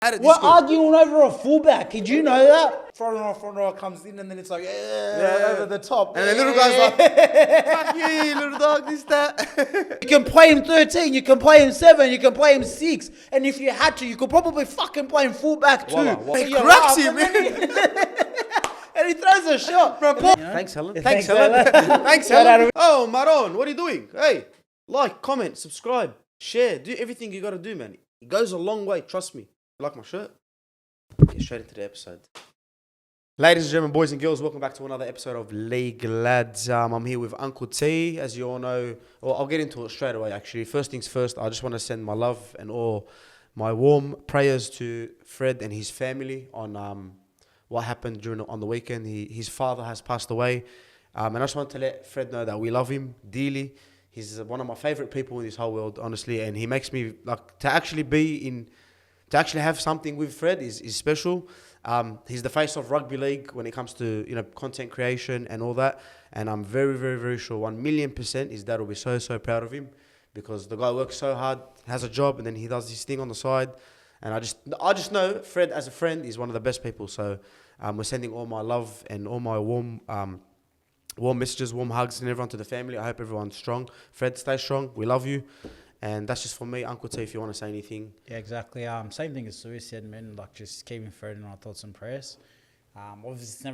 What, arguing over a fullback? Did you know that? Front row comes in and then it's like, over the top. And the little guy's like, fuck you, little dog, this, that. You can play him 13, you can play him 7, you can play him 6. And if you had to, you could probably fucking play him fullback too. He cracks him, man. And he throws a shot. Bro, thanks, Helen. Thanks, Helen. Thanks, Helen. Oh, Maron, what are you doing? Hey, like, comment, subscribe, share. Do everything you got to do, man. It goes a long way, trust me. You like my shirt? Get straight into the episode. Ladies and gentlemen, boys and girls, welcome back to another episode of League Lads. I'm here with Uncle T, as you all know. Well, I'll get into it straight away, actually. First things first, I just want to send my love and all my warm prayers to Fred and his family on what happened on the weekend. His father has passed away. And I just want to let Fred know that we love him dearly. He's one of my favorite people in this whole world, honestly. And he makes me, like, to actually have something with Fred is special. He's the face of rugby league when it comes to, you know, content creation and all that. And I'm very, very, very sure 1,000,000% his dad will be so, so proud of him because the guy works so hard, has a job, and then he does his thing on the side. And I just know Fred as a friend is one of the best people. So we're sending all my love and all my warm messages, warm hugs and everyone to the family. I hope everyone's strong. Fred, stay strong. We love you. And that's just for me. Uncle T, if you want to say anything. Yeah, exactly. Same thing as Suey said, man. Like, just keeping Fred in our thoughts and prayers. Obviously,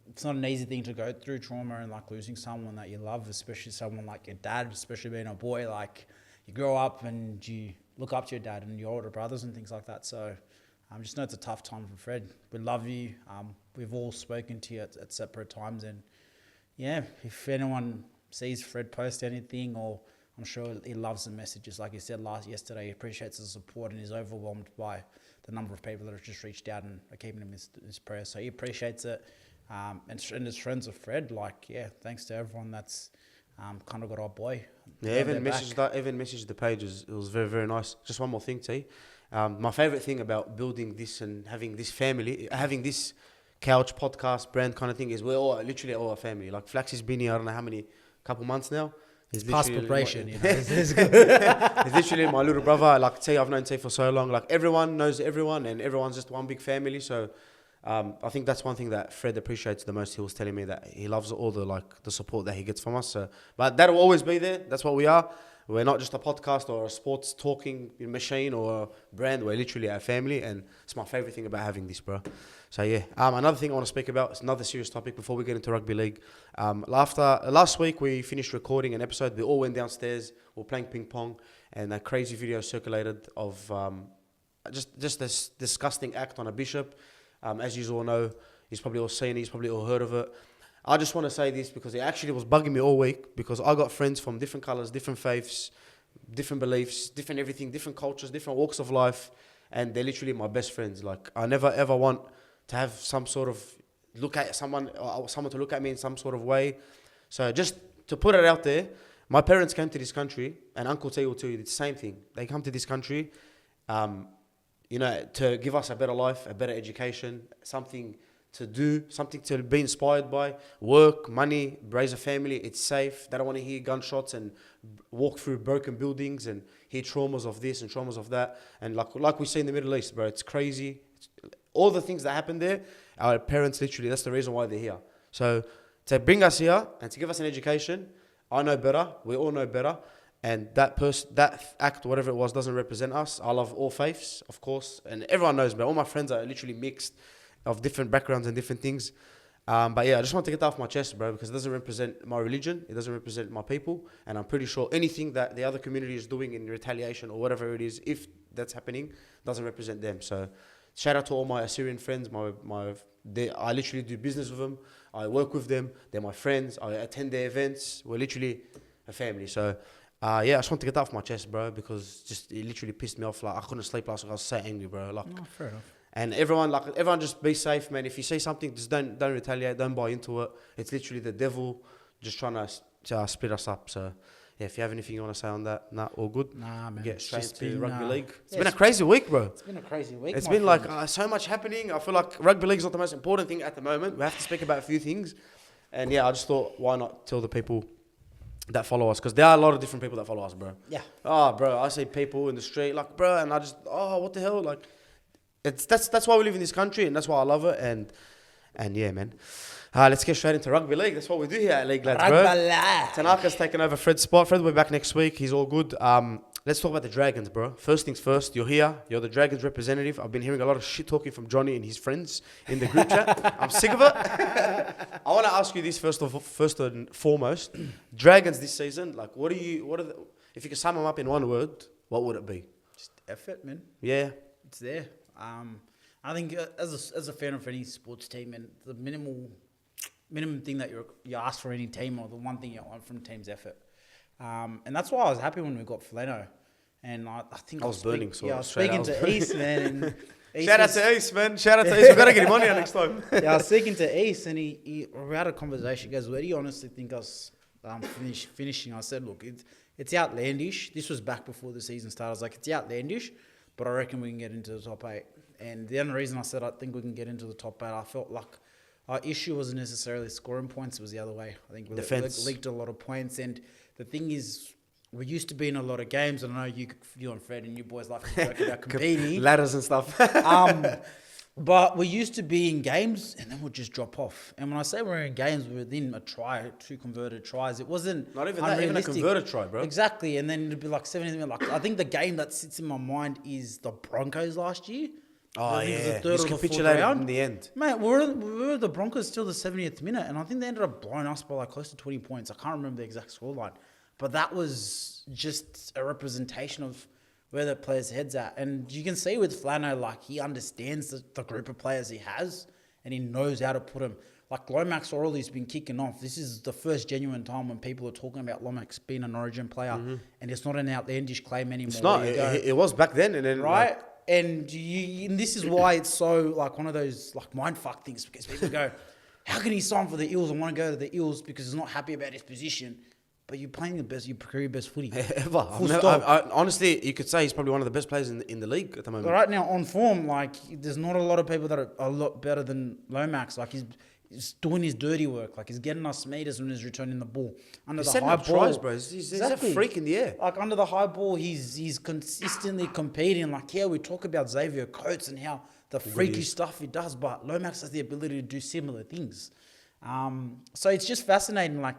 it's not an easy thing to go through, trauma and, like, losing someone that you love, especially someone like your dad, especially being a boy. Like, you grow up and you look up to your dad and your older brothers and things like that. So, just know it's a tough time for Fred. We love you. We've all spoken to you at separate times. And, yeah, if anyone sees Fred post anything, or I'm sure he loves the messages. Like he said yesterday, he appreciates the support and is overwhelmed by the number of people that have just reached out and are keeping him in his prayers. So he appreciates it. And as friends of Fred, like, yeah, thanks to everyone that's kind of got our boy. Yeah, even messaged the pages. It was very, very nice. Just one more thing, T. My favourite thing about building this and having this family, having this couch podcast brand kind of thing is we're literally all a family. Like Flaxy's been here, I don't know how many, couple months now. He's past preparation, you know. He's literally my little brother. Like T, I've known T for so long. Like everyone knows everyone, and everyone's just one big family. So I think that's one thing that Fred appreciates the most. He was telling me that he loves all the support that he gets from us. So, but that'll always be there. That's what we are. We're not just a podcast or a sports talking machine or a brand. We're literally a family, and it's my favorite thing about having this, bro. So yeah, another thing I want to speak about is another serious topic before we get into rugby league. Last week we finished recording an episode. We all went downstairs. We were playing ping pong, and a crazy video circulated of just this disgusting act on a bishop. As you all know, he's probably all seen it. He's probably all heard of it. I just want to say this because it actually was bugging me all week because I got friends from different colours, different faiths, different beliefs, different everything, different cultures, different walks of life, and they're literally my best friends. Like, I never ever want to have some sort of look at someone to look at me in some sort of way. So just to put it out there, my parents came to this country, and Uncle T will tell you the same thing. They come to this country, you know, to give us a better life, a better education, something to do, something to be inspired by, work, money, raise a family. It's safe. They don't want to hear gunshots and walk through broken buildings and hear traumas of this and traumas of that. And like we see in the Middle East, bro, it's crazy. All the things that happen there, our parents literally, that's the reason why they're here. So to bring us here and to give us an education, I know better. We all know better. And that act, whatever it was, doesn't represent us. I love all faiths, of course. And everyone knows, but all my friends are literally mixed of different backgrounds and different things. But yeah, I just want to get that off my chest, bro, because it doesn't represent my religion. It doesn't represent my people. And I'm pretty sure anything that the other community is doing in retaliation or whatever it is, if that's happening, doesn't represent them. So shout out to all my Assyrian friends. I literally do business with them. I work with them. They're my friends. I attend their events. We're literally a family. So yeah, I just want to get that off my chest, bro, because it literally pissed me off. Like, I couldn't sleep last week. I was so angry, bro. Like, no, fair enough. And everyone just be safe, man. If you see something, just don't retaliate, don't buy into it. It's literally the devil just trying to split us up. So yeah, if you have anything you want to say on that, all good. Nah, man. Get straight to rugby league. It's been a crazy week, bro. It's been a crazy week. It's been like so much happening. I feel like rugby league is not the most important thing at the moment. We have to speak about a few things. And yeah, I just thought, why not tell the people that follow us? Because there are a lot of different people that follow us, bro. Yeah. Oh, bro, I see people in the street, like, bro, and I just, what the hell? Like, That's why we live in this country, and that's why I love it. And yeah, man. Let's get straight into rugby league. That's what we do here at League Lads, bro. Tanaka's taking over Fred's spot. Fred will be back next week. He's all good. Let's talk about the Dragons, bro. First things first, you're here. You're the Dragons representative. I've been hearing a lot of shit talking from Johnny and his friends in the group chat. I'm sick of it. I want to ask you this first and foremost. Dragons this season, like, if you could sum them up in one word, what would it be? Just effort, man. Yeah. It's there. I think as a fan of any sports team, and the minimum thing that you ask for any team, or the one thing you want from a team's effort. And that's why I was happy when we got Fleno. And I think I was burning. I was speaking to East, man. And Shout out to East, man. Shout out to East. We've got to get him on here next time. Yeah, I was speaking to East, and we had a conversation. He goes, where do you honestly think us finishing? I said, look, it's outlandish. This was back before the season started. I was like, it's outlandish, but I reckon we can get into the top 8. And the only reason I said I think we can get into the top 8, I felt like our issue wasn't necessarily scoring points. It was the other way. I think we leaked a lot of points. And the thing is, we used to be in a lot of games. And I know you and Fred and you boys like to joke about competing. Ladders and stuff. But we used to be in games and then we'd just drop off. And when I say we're in games, we're within a try, 2 converted tries. It wasn't not even that, even a converted try, bro. Exactly. And then it'd be like 70. Like, I think the game that sits in my mind is the Broncos last year. Oh, yeah. He's capitulated in the end. Mate, we were the Broncos till the 70th minute, and I think they ended up blowing us by like close to 20 points. I can't remember the exact scoreline. But that was just a representation of where the players' head's at. And you can see with Flano, like, he understands the group of players he has, and he knows how to put them. Like, Lomax Orley's been kicking off. This is the first genuine time when people are talking about Lomax being an Origin player, and it's not an outlandish claim anymore. It's not. It was back then. And then, right? And this is why it's so like one of those like mindfuck things, because people go, how can he sign for the Eels and want to go to the Eels because he's not happy about his position? But you're playing your career best footy. Ever. Honestly, you could say he's probably one of the best players in the league at the moment. But right now, on form, like, there's not a lot of people that are a lot better than Lomax. Like, he's doing his dirty work. Like, he's getting us meters when he's returning the ball. Under the high ball. Tries, bro. He's a freak in the air. Like, under the high ball, he's consistently competing. Like, yeah, we talk about Xavier Coates and how the freaky stuff he does, but Lomax has the ability to do similar things. So it's just fascinating. Like,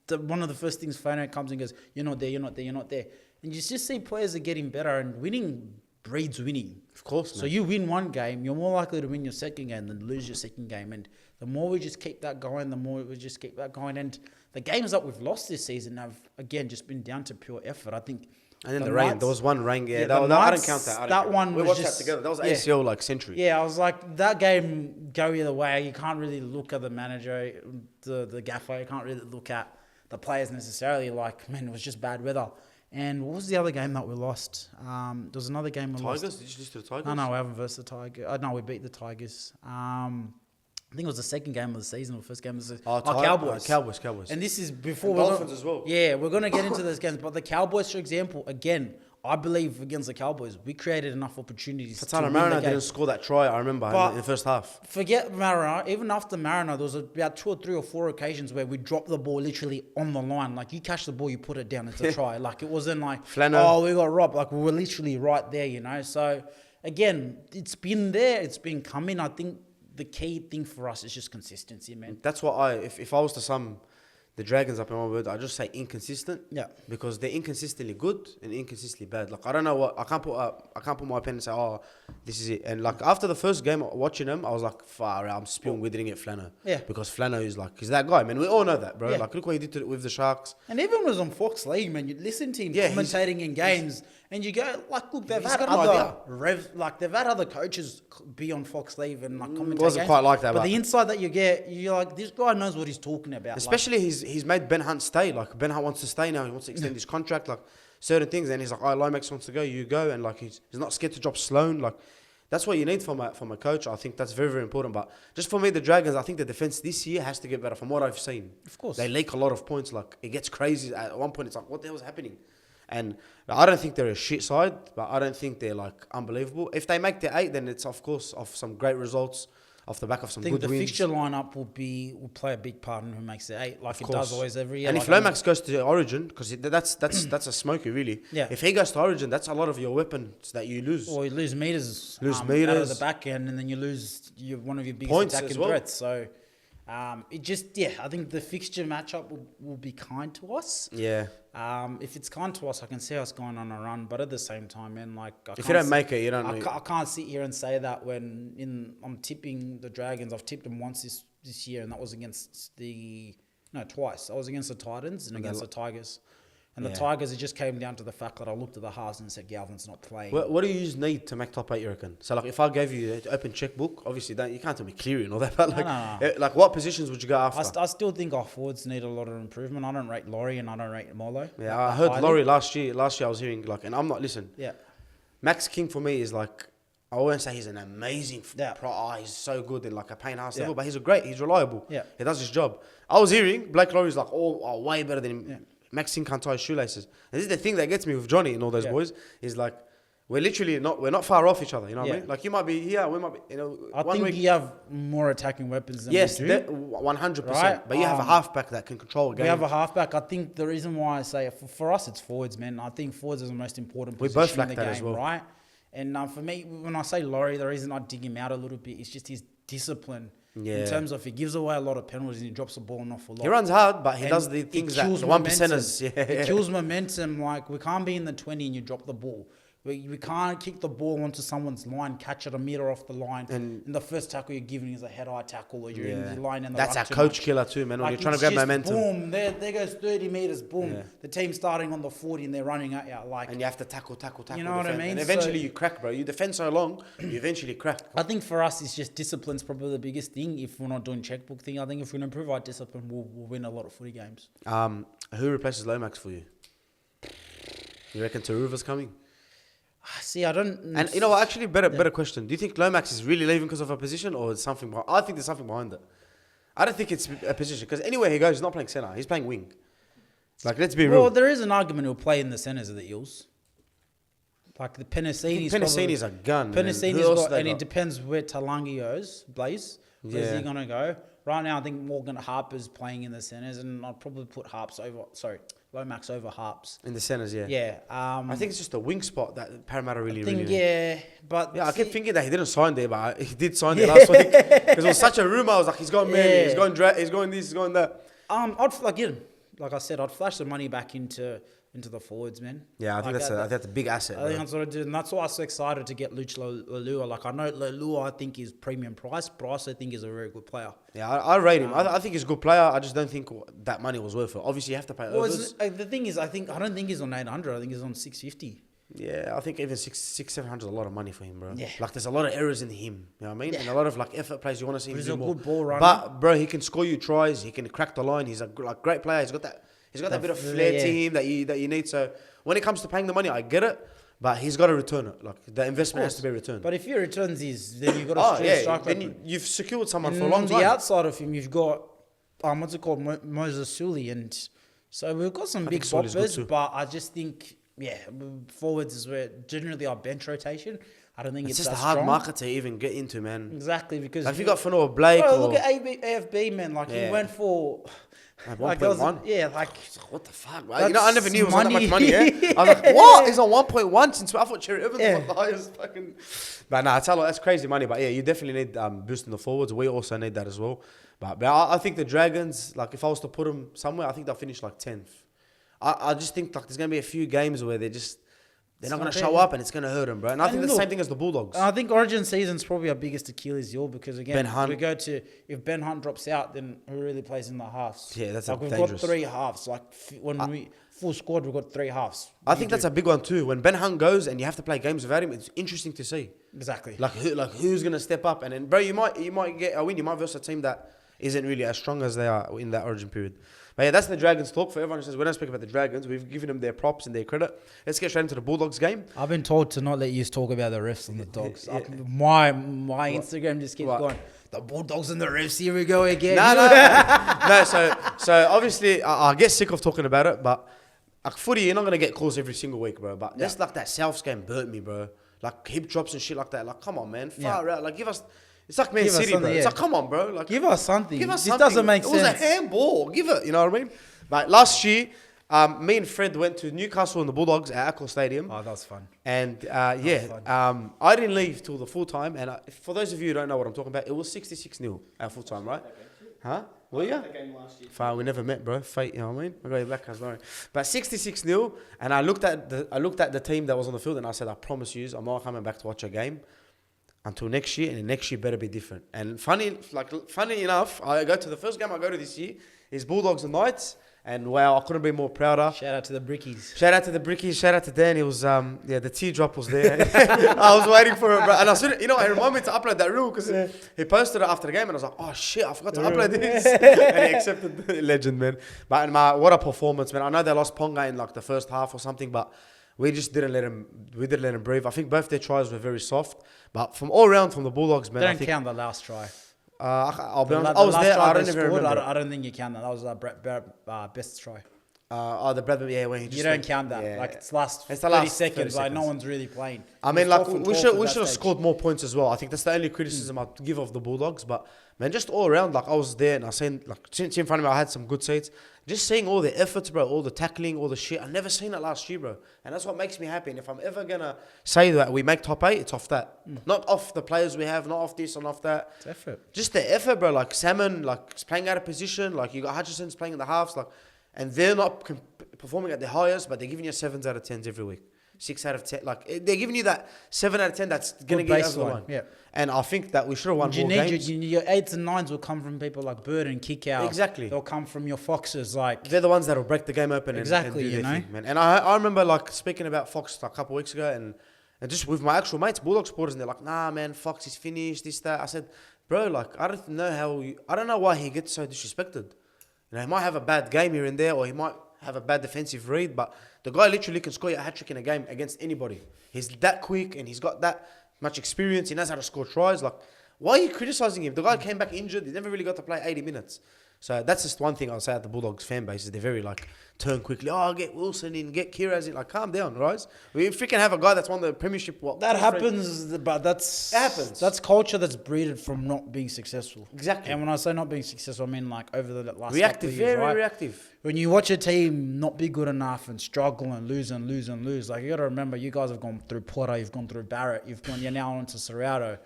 one of the first things Fono comes and goes, you're not there, you're not there, you're not there. And you just see players are getting better, and winning breeds winning. Of course, So you win one game, you're more likely to win your second game than lose your second game. And the more we just keep that going, And the games that we've lost this season have, again, just been down to pure effort. I think. And then the rain. There was one rain. Yeah, I don't count that. That one we was watched just, that together. That was ACL like century. Yeah, I was like, that game go either way. You can't really look at the manager, the gaffer. You can't really look at the players necessarily. Like, man, it was just bad weather. And what was the other game that we lost? There was another game we lost. Tigers? Did you lose to the Tigers? No, we haven't versus the Tigers. No, we beat the Tigers. I think it was the second game of the season or first game of the season. Cowboys. Cowboys. And this is before... Dolphins as well. Yeah, we're going to get into those games. But the Cowboys, for example, again, I believe against the Cowboys, we created enough opportunities to win Mariner the game. didn't score that try, I remember, in the first half. Forget Mariner. Even after Mariner, there was about 2 or 3 or 4 occasions where we dropped the ball literally on the line. Like, you catch the ball, you put it down, it's a try. Like, it wasn't like, Flano. we got robbed. Like, we were literally right there, you know. So, again, it's been there. It's been coming. I think the key thing for us is just consistency, man. That's what if I was to sum the Dragons up in one word, I just say inconsistent. Yeah. Because they're inconsistently good and inconsistently bad. Like, I don't know what I can't put my pen and say, oh, this is it. And like, after the first game watching them, I was like, far out, I'm spewing withering at Flano. Yeah. Because Flano is like, he's that guy, man. We all know that, bro. Yeah. Like, look what he did with the Sharks. And even when it was on Fox League, man, you'd listen to him commentating in games, and you go, like, look, they've had other coaches be on Fox League and like commentate. It wasn't quite like that, but the insight that you get, you're like, this guy knows what he's talking about. Especially he's made Ben Hunt stay. Like, Ben Hunt wants to stay now. He wants to extend his contract. Like, certain things, and he's like, Lomax wants to go, you go, and like he's not scared to drop Sloan. Like, that's what you need from a coach. I think that's very, very important. But just for me, the Dragons, I think the defense this year has to get better. From what I've seen, of course, they leak a lot of points. Like, it gets crazy. At one point, it's like, what the hell is happening? And I don't think they're a shit side, but I don't think they're like unbelievable. If they make the 8, then it's of course off some great results. off the back of some I think good the wins. fixture lineup will play a big part in who makes the 8, like it does always every year. And like if Lomax goes to Origin, because that's a smoky really. Yeah. If he goes to Origin, that's a lot of your weapons that you lose. or you lose meters, Lose out of meters. the back end, and then you lose one of your biggest Points attacking as well. threats. So it just I think the fixture matchup will be kind to us. Yeah. If it's kind to us, I can see us going on a run, but at the same time, man, like If you don't make it, you don't. I can't sit here and say that when I'm tipping the Dragons. I've tipped them once this year, and that was against twice. I was against the Titans and against the Tigers. And the Tigers, it just came down to the fact that I looked at the halves and said, Galvin's not playing. What do you need to make top 8, you reckon? So, like, if I gave you an open checkbook, obviously, you can't tell me Cleary and all that, but, like, No. like what positions would you go after? I still think our forwards need a lot of improvement. I don't rate Laurie and I don't rate Molo. Yeah, I heard Laurie last year. Last year I was hearing, like, and I'm not, listen. Yeah. Max King for me is, like, I won't say he's an amazing Yeah. he's so good in, like, a paint house level, but he's reliable. Yeah. He does his job. I was hearing Blake Laurie's, like, way better than him. Yeah. Max King can't tie his shoelaces. And this is the thing that gets me with Johnny and all those boys, is like, we're not far off each other, you know what I mean? Like, you might be here, we might be, you know. I think you have more attacking weapons than we do. 100%. Right? But you have a halfback that can control a game. We have a halfback. I think the reason why I say for us, it's forwards, man. I think forwards is the most important We position both in lack the that game, as well. right? And for me, when I say Laurie, the reason I dig him out a little bit is just his discipline. Yeah. In terms of he gives away a lot of penalties and he drops the ball an awful lot. He runs hard, but he And does the it things that kills the 1%ers. momentum. It kills momentum. Like, we can't be in the 20 and you drop the ball. We can't kick the ball onto someone's line, catch it a metre off the line, and the first tackle you're giving is a head-eye tackle, or you're in the line and the That's ruck a too coach much. killer too, man. When Like, you're trying to it's grab just momentum. Boom, there goes 30 metres, boom. Yeah. The team's starting on the 40 and they're running at you. Like, And you have to tackle. You know what I defend. mean? And eventually So- you crack, bro. You defend so long, you eventually crack. I think for us, it's just discipline's probably the biggest thing. If we're not doing checkbook thing, I think if we can improve our discipline, we'll win a lot of footy games. Who replaces Lomax for you? You reckon Taruva's coming? See, I don't... And you know what? Actually, better question. Do you think Lomax is really leaving because of a position, or is something? I think there's something behind it. I don't think it's a position, because anywhere he goes, he's not playing centre. He's playing wing. Like, let's be real. Well, there is an argument he'll play in the centres of the Eels. Like the Penasini's Penasini's a gun. Penasini's and it depends where Talangi goes, Blaze. Where's he going to go? Right now, I think Morgan Harper's playing in the centres, and I'd probably put Lomax over Harps. In the centres, yeah. Yeah. I think it's just a wing spot that Parramatta really need. But I kept thinking that he didn't sign there, but he did sign there last week. Because it was such a rumour. I was like, he's going Manly, he's going he's going this, he's going that. Like I said, I'd flash the money back into the forwards, man. Yeah, I think that's a big asset. I think that's what I did, and that's why I was so excited to get Luch Leilua. Like, I know Leilua, I think is premium price, but I also think he's a very good player. Yeah, I rate him. I think he's a good player. I just don't think that money was worth it. Obviously, you have to pay overs. The thing is, I don't think he's on 800. I think he's on 650. Yeah, I think even 700 is a lot of money for him, bro. Yeah. Like, there's a lot of errors in him. You know what I mean? Yeah. And a lot of like effort plays. You want to see him He's do a more. good ball runner. But bro, he can score you tries. He can crack the line. He's a great player. He's got that bit of flair to him that you need. So when it comes to paying the money, I get it. But he's got to return it. Like, the investment has to be returned. But if he returns his, then you've got a strike. Then you've secured someone and for a long time. On the outside of him, you've got what's it called, Moses Suey, and so we've got some big Sully's good too. boppers. But I just think, forwards is where generally our bench rotation. I don't think It's it's just that a hard strong. market to even get into, man. Exactly, because Like, if you got Fano or Blake, look at AFB, man. Like, he went for like 1.1. Yeah, like, What the fuck, man? You know, I never knew it was on that much money. money, yeah? I was like, what? He's on 1.1 since I thought Cherry Evans was the highest fucking... But nah, that's crazy money. But yeah, you definitely need boosting the forwards. We also need that as well. But I think the Dragons, like, if I was to put them somewhere, I think they'll finish like 10th. I just think like there's going to be a few games where they're not going to show up and it's going to hurt them, bro. And I think the same thing as the Bulldogs. I think Origin season's probably our biggest Achilles heel because, again, Ben Hunt. we go to, if Ben Hunt drops out, then who really plays in the halves? Yeah, that's like, we've dangerous. got 3 halves. Like, when we full squad, we've got 3 halves. I think that's a big one too. When Ben Hunt goes and you have to play games without him, it's interesting to see. Exactly. Like who's going to step up? And then, bro, you might get a win. You might versus a team that isn't really as strong as they are in that Origin period. But yeah, that's the Dragons talk. For everyone who says we don't speak about the Dragons, we've given them their props and their credit. Let's get straight into the Bulldogs game. I've been told to not let you talk about the refs and the Dogs. My Instagram just keeps going, the Bulldogs and the refs, here we go again. No. So obviously, I get sick of talking about it, but like footy, you're not going to get calls every single week, bro. But just like that Souths game burnt me, bro. Like hip drops and shit like that. Like, come on, man. Far out. Like, give us... It's like Man Give us City, bro. something, It's yeah. like, come on, bro. Like, Give us something. give us This something. doesn't make It was a sense. handball. Give it. You know what I mean? But last year, me and Fred went to Newcastle and the Bulldogs at Accor Stadium. Oh, that was fun. And I didn't leave till the full time. And for those of you who don't know what I'm talking about, it was 66-0 at full time, right? Huh? Were you? Fine, we never met, bro. Fate, you know what I mean? I got your back, guys. Don't. But 66-0, and I looked at the team that was on the field, and I said, I promise you, I'm not coming back to watch a game until next year, and the next year better be different. And funny enough, I go to the first game I go to this year is Bulldogs and Knights. And wow, I couldn't be more prouder. Shout out to the Brickies. Shout out to the Brickies. Shout out to Dan. It was the teardrop was there. I was waiting for it, bro. And I said, it reminded me to upload that reel because he posted it after the game, and I was like, oh shit, I forgot to upload this. And he accepted the legend, man. But what a performance, man. I know they lost Ponga in like the first half or something, but we just didn't let him. We didn't let him breathe. I think both their tries were very soft, but from all round from the Bulldogs, man. Don't count the last try. I'll be honest. I was there. I don't even remember. I don't think you count that. That was best try. The Bradman, yeah, when he just You don't count that. Yeah. Like it's the last 30 last seconds. 30 Like no seconds. one's really playing. I mean, It's like 12 for we 12 should at have that stage. scored more points as well. I think that's the only criticism I'd give of the Bulldogs. But man, just all around, like I was there and I seen like since in front of me, I had some good seats. Just seeing all the efforts, bro, all the tackling, all the shit. I never seen it last year, bro, and that's what makes me happy. And if I'm ever gonna say that we make top 8, it's off that, not off the players we have, not off this and off that. It's effort. Just the effort, bro. Like Salmon, like is playing out of position. Like you got Hutchinson's playing in the halves, like, and they're not performing at the highest, but they're giving you 7s out of 10s every week. 6 out of 10, like they're giving you that 7 out of 10 that's gonna Good get you over the baseline, line. yeah. And I think that we should have won more games. Your 8s and 9s will come from people like Bird and Kick Out. Exactly. They'll come from your Foxes. Like They're the ones that'll break the game open Exactly, and do you their know? thing, man. And I remember like speaking about Fox like, a couple of weeks ago and just with my actual mates, Bulldog supporters, and they're like, nah, man, Fox is finished, this, that. I said, bro, like, I don't know why he gets so disrespected. You know, he might have a bad game here and there, or he might have a bad defensive read, but the guy literally can score you a hat-trick in a game against anybody. He's that quick and he's got that much experience. He knows how to score tries. Like, why are you criticizing him? The guy came back injured. He never really got to play 80 minutes. So that's just one thing I'll say at the Bulldogs fan base is they're very like turn quickly. Oh, get Wilson in, get Kiraz in. Like, calm down, guys. We freaking have a guy that's won the premiership. that happens, but It happens. That's culture that's breeded from not being successful. Exactly. And when I say not being successful, I mean like over the last Reactive, couple of years, very right? reactive. When you watch a team not be good enough and struggle and lose, like you got to remember, you guys have gone through Potter, you've gone through Barrett, you're now onto Serrato.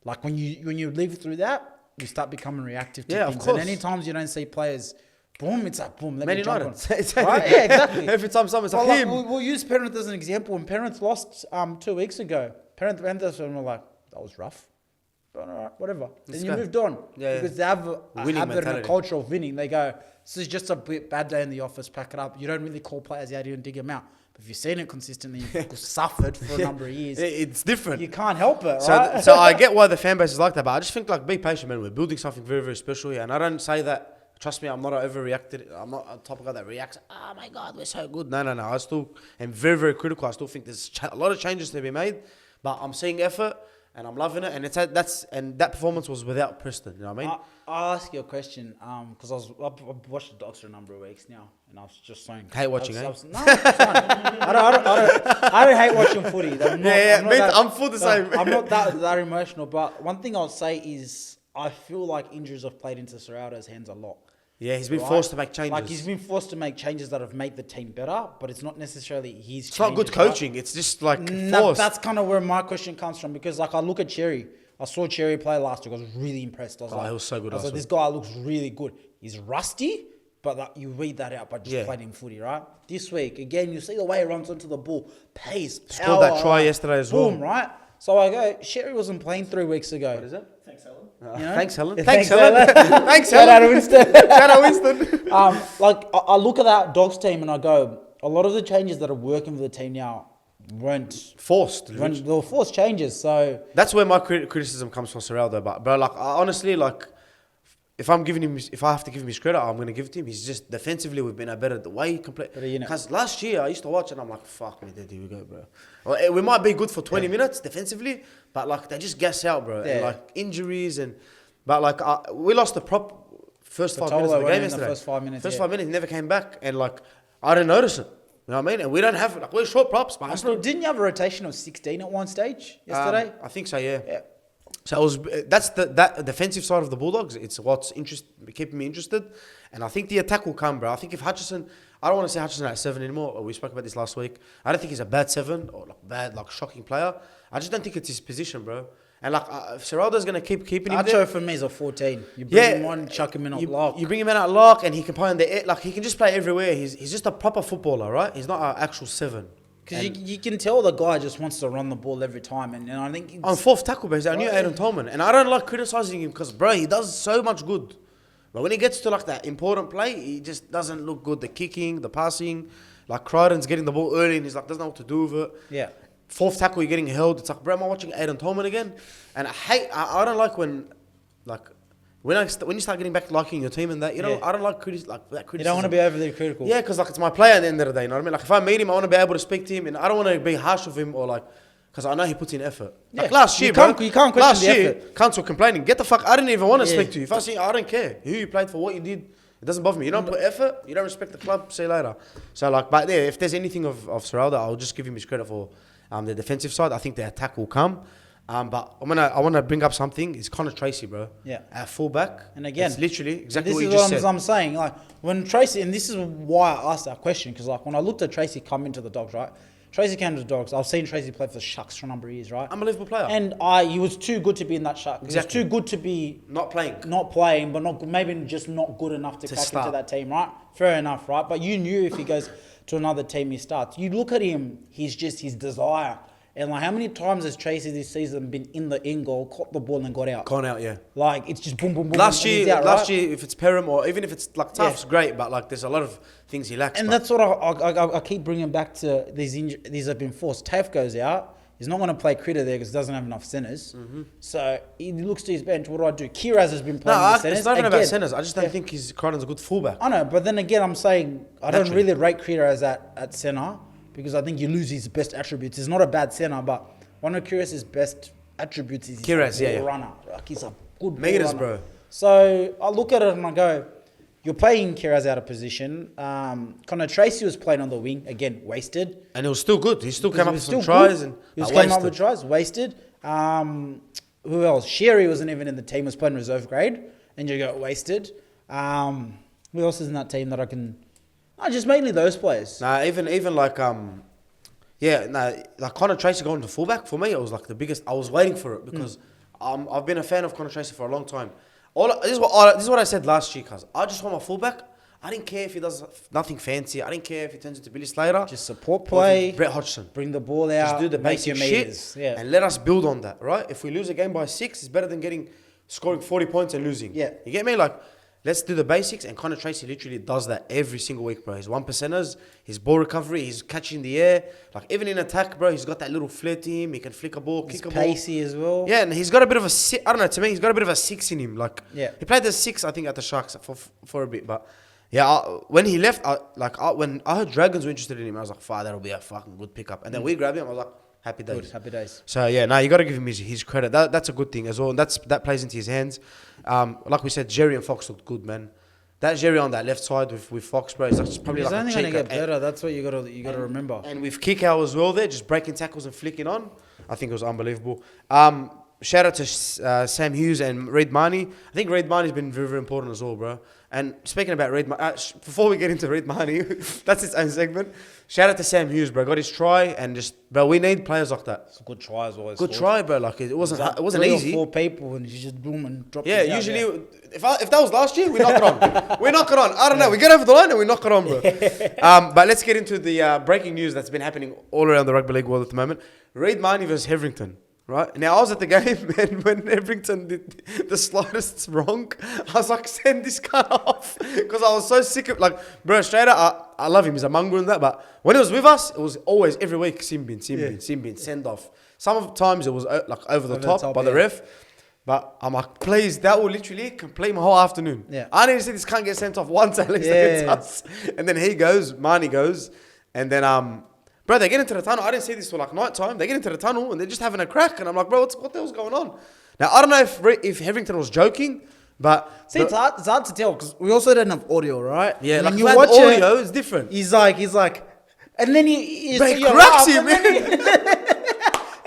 Like when you live through that, you start becoming reactive to Yeah, of things. course. And any times you don't see players, boom, it's like boom. Let Man me jump United. on. Right? Yeah, exactly. Every time someone's Well, like like, him. we'll use Penrith as an example. When Penrith lost 2 weeks ago, Penrith went there and were like, that was rough. But all right, whatever. Let's Then you go. moved on. Yeah, Because they have a Winning habit and a mentality. culture of winning. They go, this is just a bad day in the office, pack it up. You don't really call players out here and dig them out. But if you've seen it consistently, you've suffered for a number of years. It's different. You can't help it, So, right? so I get why the fan base is like that, but I just think like be patient, man. We're building something very, very special here, and I don't say that. Trust me, I'm not overreacted. I'm not a type of guy that reacts. Oh my God, we're so good. No. I still am very, very critical. I still think there's a lot of changes to be made, but I'm seeing effort and I'm loving it. And that performance was without Preston. You know what I mean? I'll ask you a question because I've watched the Dogs for a number of weeks now, and I was just saying. Hate watching, No, eh? it's fine. I don't hate watching footy. I'm full the same. I'm not that emotional, but one thing I'll say is I feel like injuries have played into Serrato's hands a lot. Yeah, he's been Right? forced to make changes. Like he's been forced to make changes that have made the team better, but it's not necessarily his. it's not good changes, right? coaching. It's just like No, forced. that's kind of where my question comes from because, like, I look at Cherry. I saw Cherry play last week. I was really impressed. I was he was so good I was last like, this guy looks really good. He's rusty, but like, you read that out by just playing him footy, right? This week, again, you see the way he runs onto the ball. Pace, power. Scored that try yesterday as well. Boom, right? So I go, Sherry wasn't playing 3 weeks ago. What is it? Thanks, Helen. You know? Thanks, Helen. Yeah, Thanks, thanks, Helen. Thanks, Shout out to Helen. Winston. Shout out Winston. Like, I look at that Dogs team and I go, a lot of the changes that are working for the team now weren't Forced. they were forced changes. So That's where my criticism comes from Serraldo. But bro, like honestly, like if I have to give him his credit, I'm gonna give it to him. He's just defensively we've been a better the way he complete. Because last year I used to watch and I'm like, fuck me, here we go, bro. Well, we might be good for 20 minutes defensively, but like they just gas out, bro. Yeah. And like injuries but like we lost the first 5 minutes of the went game in yesterday. The first 5 minutes. First 5 minutes, he never came back, and like I didn't notice it. You know what I mean? And we don't have like we're short props, but Didn't you have a rotation of 16 at one stage yesterday? I think so, yeah. Yeah. So it was that defensive side of the Bulldogs. It's what's keeping me interested, and I think the attack will come, bro. I think if Hutchison, I don't want to say Hutchison at 7 anymore. We spoke about this last week. I don't think he's a bad 7 or like shocking player. I just don't think it's his position, bro. And like if Serraldo's gonna keep keeping him there, Nacho for me is a 14. You bring him on, chuck him in at lock. You bring him in at lock, and he can play on the air. Like he can just play everywhere. He's just a proper footballer, right? He's not an actual 7. Because you can tell the guy just wants to run the ball every time, and I think on fourth tackle base, I knew Aiden Tolman, and I don't like criticizing him because, bro, he does so much good. But when he gets to like that important play, he just doesn't look good. The kicking, the passing, like Crichton's getting the ball early, and he's like doesn't know what to do with it. Yeah. Fourth tackle, you're getting held. It's like, bro, am I watching Aiden Tolman again? And I don't like when you start getting back to liking your team and that, I don't like that criticism. You don't want to be overly critical. Yeah, because like it's my player at the end of the day, you know what I mean? Like if I meet him, I want to be able to speak to him, and I don't want to be harsh with him or like, because I know he puts in effort. Yeah. Like last year, you can't question the effort. Cunts were complaining. Get the fuck, I didn't even want to speak to you. If I see you, I don't care who you played for, what you did. It doesn't bother me. You don't put effort, you don't respect the club, see you later. So like, but there, if there's anything of Serraldo, I'll just give him his credit for the defensive side. I think the attack will come. But I want to bring up something. It's Connor Tracy, bro. Yeah. At fullback. And again, it's literally exactly what you this just is said. what I'm saying. Like when Tracy, and this is why I asked that question, because like when I looked at Tracy come into the Dogs, right? Tracy came to the Dogs. I've seen Tracy play for the Sharks for a number of years, right? Unbelievable player. And he was too good to be in that Shark. Exactly. He was too good to be not playing, but maybe just not good enough to crack into that team, right? Fair enough, right? But you knew if he goes to another team, he starts. You look at him, he's just his desire. And like, how many times has Tracy this season been in the in goal, caught the ball and got out? Gone out, yeah. Like it's just boom, boom, boom. Last and year, he's out, right? if it's Perham or even if it's like Tuff's, great. But like, there's a lot of things he lacks. And that's what I keep bringing back to these have been forced. Taff goes out. He's not going to play critter there because he doesn't have enough centres. Mm-hmm. So he looks to his bench. What do? Kiraz has been playing with centres. It's not even about centres. I just don't think Crichton's a good fullback. I know, but then again, I'm saying I don't really rate Kiraz at centre because I think you lose his best attributes. He's not a bad centre, but one of Kiraz's best attributes is he's a runner. Like he's a good ball runner. Bro. So I look at it and I go, you're playing Kiraz out of position. Connor Tracy was playing on the wing. Again, wasted. And it was still good. He still came up with some tries. He came up with tries, wasted. Who else? Sherry wasn't even in the team, was playing reserve grade. And you got wasted. Who else is in that team that I can... just mainly those players. Even like... like Connor Tracy going to fullback, for me, it was like the biggest... I was waiting for it because I've been a fan of Connor Tracy for a long time. This is what I said last year, cuz I just want my fullback. I didn't care if he does nothing fancy. I didn't care if he turns into Billy Slater. Just support play. Brett Hodgson. Bring the ball out. Just do the basic shit. And let us build on that, right? If we lose a game by 6, it's better than scoring 40 points and losing. Yeah. You get me? Like, let's do the basics. And Connor Tracy literally does that every single week, bro. His 1%ers, his ball recovery, he's catching the air. Like, even in attack, bro, he's got that little flair to him. He can flick a ball, kick a ball. He's pacey as well. Yeah, and he's got a bit of a... I don't know, to me, he's got a bit of a 6 in him. Like, he played the 6, I think, at the Sharks for a bit. But, yeah, when he left, when I heard Dragons were interested in him, I was like, that'll be a fucking good pickup. And then we grabbed him, I was like, happy days. Good, happy days. So, yeah, you got to give him his credit. That's a good thing as well. And that plays into his hands. Like we said, Jerry and Fox looked good, man. That Jerry on that left side with Fox, bro, is probably he's like only going to get better. That's what you got to remember. And with Kikau as well there, just breaking tackles and flicking on. I think it was unbelievable. Shout out to Sam Hughes and Reid Marnie. I think Reid Marnie's been very, very important as well, bro. And speaking about Reid Marnie, before we get into Reid Marnie, that's its own segment. Shout out to Sam Hughes, bro. Got his try and bro, we need players like that. It's a good try as always. Good try, bro. Like it wasn't easy. 3 or 4 people and you just boom and drop. Yeah, usually if that was last year, we knock it on. We knock it on. I don't know. We get over the line and we knock it on, bro. But let's get into the breaking news that's been happening all around the rugby league world at the moment. Reid Marnie versus Heverington. Right now, I was at the game, and when Heverington did the slightest wrong, I was like, "Send this guy off," because I was so sick of bro. Straight up, I love him. He's a mongrel and that, but when he was with us, it was always every week Simbin, send off. Sometimes it was over the top by the ref, but I'm like, please, that will literally complete my whole afternoon. Yeah, I need to see this can't get sent off once at least against us, and then Marnie goes, and then bro, they get into the tunnel. I didn't see this till night time. They get into the tunnel and they're just having a crack. And I'm like, bro, what the hell's going on? Now, I don't know if Heverington was joking, but... See, it's hard to tell because we also don't have audio, right? Yeah, when you watch audio, it's different. He's like... And then he cracks him, man.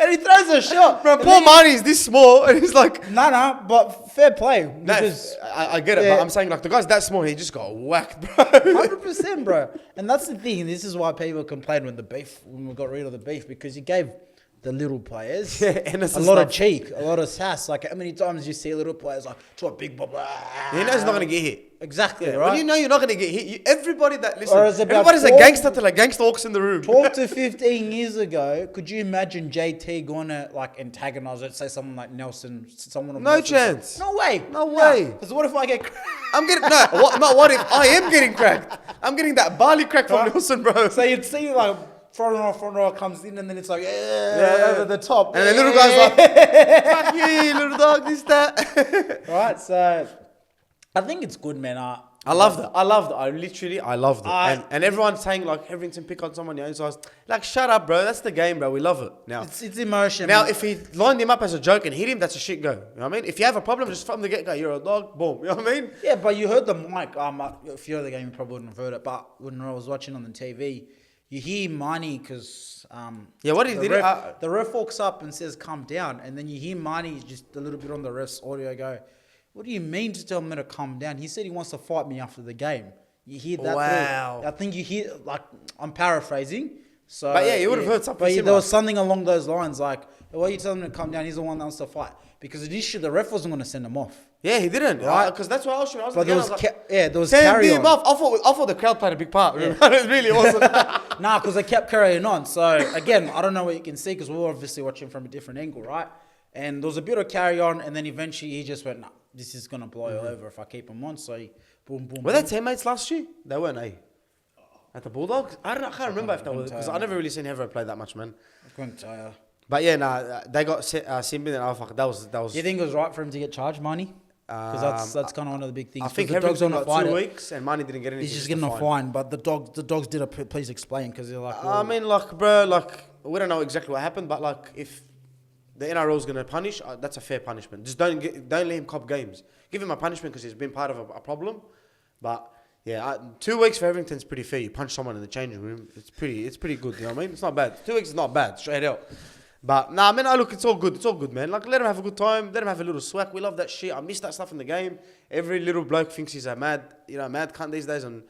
And he throws a shot. Bro, poor Marty is this small, and he's like, No, but fair play. no, Because I get it, yeah. but I'm saying like the guy's that small, he just got whacked, bro. 100%, bro. And that's the thing. This is why people complained when we got rid of the beef, because you gave the little players a lot of cheek, a lot of sass. Like, how many times you see little players like to a big blah, He knows he's not gonna get hit. Exactly, Yeah, right? when you know you're not gonna get hit, everybody that Whereas listen, about everybody's a 12 gangster till a gangster walks in the room. 12 to 15 years ago, could you imagine JT going to like antagonize, let's say someone like Nelson, someone of No Nelson's- chance. No way. No way. Because what if I get I'm getting what if I am getting cracked? I'm getting that barley crack from Nelson, bro. So you'd see like front row comes in and then it's like over the top. And the little guy's like, fuck you, little dog, this, that. Right, so I think it's good, man. I loved it. I loved it. I loved it. And everyone's saying like Hetherington pick on someone else. So I was like, shut up, bro. That's the game, bro. We love it. Now, It's emotion. now man. if he lined him up as a joke and hit him, that's a shit go. You know what I mean? If you have a problem, just from the get go, you're a dog. Boom. You know what I mean? Yeah, but you heard the mic. If you're the game, you probably wouldn't have heard it. But when I was watching on the TV, you hear Marnie because Yeah, what did he do? the ref walks up and says, "Calm down," and then you hear Marnie just a little bit on the ref's audio go, "What do you mean to tell me to calm down?" He said he wants to fight me after the game. You hear that? Wow. Through. I think you hear like I'm paraphrasing. So, But yeah, you would have heard something But similar. there was something along those lines, like, "Why are you telling him to calm down? He's the one that wants to fight." Because initially the ref wasn't going to send him off. Yeah, he didn't. Right. Because that's what I was shooting. I was But there was, like, there was send carry him on. off. I thought the crowd played a big part. It really wasn't. Nah, because they kept carrying on. So, again, I don't know what you can see because we were obviously watching from a different angle, right? And there was a bit of carry on, and then eventually he just went, nah, this is going to blow over if I keep him on. So, he, boom, boom, Were boom. they teammates last year? They weren't, eh? At the Bulldogs? I can't remember if they were, because I never really seen Heather play that much, man. I couldn't tell you. But yeah, nah, they got Simbin and fuck, that was. Do you think it was right for him to get charged money? Because that's kind of one of the big things. I think the dogs Hetherington on a got fight. 2 weeks and Money didn't get anything. He's just getting a fine, but the dogs did a please explain because they're like, I mean, like, bro, like, we don't know exactly what happened, but like, if the NRL's gonna punish, that's a fair punishment. Just don't let him cop games. Give him a punishment because he's been part of a problem. But yeah, 2 weeks for Hetherington's pretty fair. You punch someone in the changing room, it's pretty good. You know what I mean? It's not bad. 2 weeks is not bad, straight out. But nah, man, look, it's all good. It's all good, man. Like, let him have a good time. Let him have a little swag. We love that shit. I miss that stuff in the game. Every little bloke thinks he's a mad cunt these days. And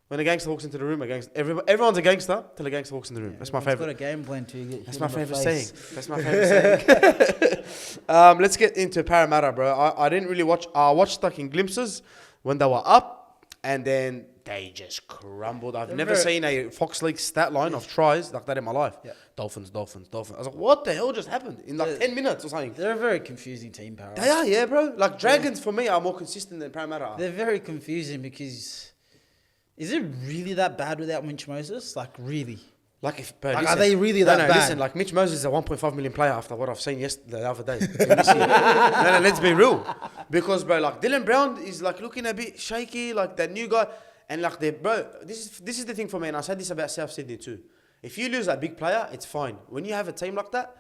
when a gangster walks into the room, everyone's a gangster till a gangster walks in the room. That's my favorite. Got a game plan to get. That's my favorite saying. That's my favorite saying. Let's get into Parramatta, bro. I didn't really watch. I watched like in glimpses when they were up, and then they just crumbled. I've never seen a Fox League stat line of tries like that in my life. Yeah. Dolphins. I was like, what the hell just happened in like 10 minutes or something? They're a very confusing team, Parramatta. They are, yeah, bro. Like Dragons for me are more consistent than Parramatta are. They're very confusing because is it really that bad without Mitch Moses? Like really? Like if, bro, Like, listen, are they really that no, bad? Listen, like Mitch Moses is a 1.5 million player after what I've seen the other day. No, let's be real. Because, bro, like Dylan Brown is like looking a bit shaky, like that new guy. And like this is the thing for me, and I said this about South Sydney too. If you lose a big player, it's fine. When you have a team like that,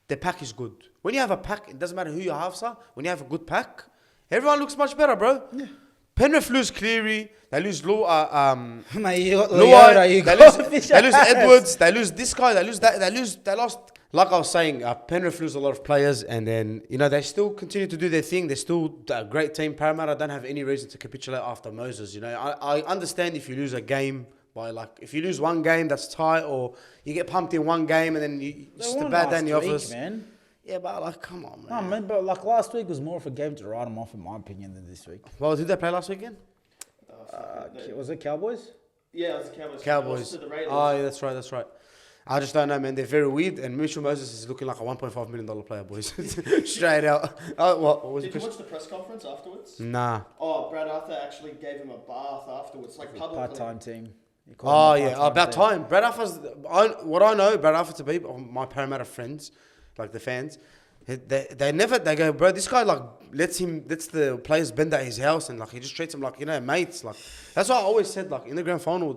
the pack is good. When you have a pack, it doesn't matter who your halves are. When you have a good pack, everyone looks much better, bro. Yeah. Penrith lose Cleary, they lose Mate, you got Luai, Leota, they lose Edwards, they lose this guy, they lost. Like I was saying, Penrith lose a lot of players, and then they still continue to do their thing. They're still a great team. Parramatta don't have any reason to capitulate after Moses. I understand if you lose a game by if you lose one game that's tight, or you get pumped in one game and then it's just a bad day in the office. Man. Yeah, but come on, man. No, man, but last week was more of a game to write them off, in my opinion, than this week. Well, did they play last weekend? Was it Cowboys? Yeah, it was the Cowboys. Cowboys. To the Raiders. Oh, yeah, that's right. I just don't know, man. They're very weird, and Mitchell Moses is looking like a $1.5 million player, boys. Straight out. What was Did the you watch the press conference afterwards? Nah. Oh, Brad Arthur actually gave him a bath afterwards, like publicly. Part-time team. Oh, yeah. About time. Brad Arthur's... What I know Brad Arthur to be, my Parramatta friends, like the fans, they go, bro, this guy lets the players bend at his house, and he just treats them like mates. That's what I always said. In the grand final,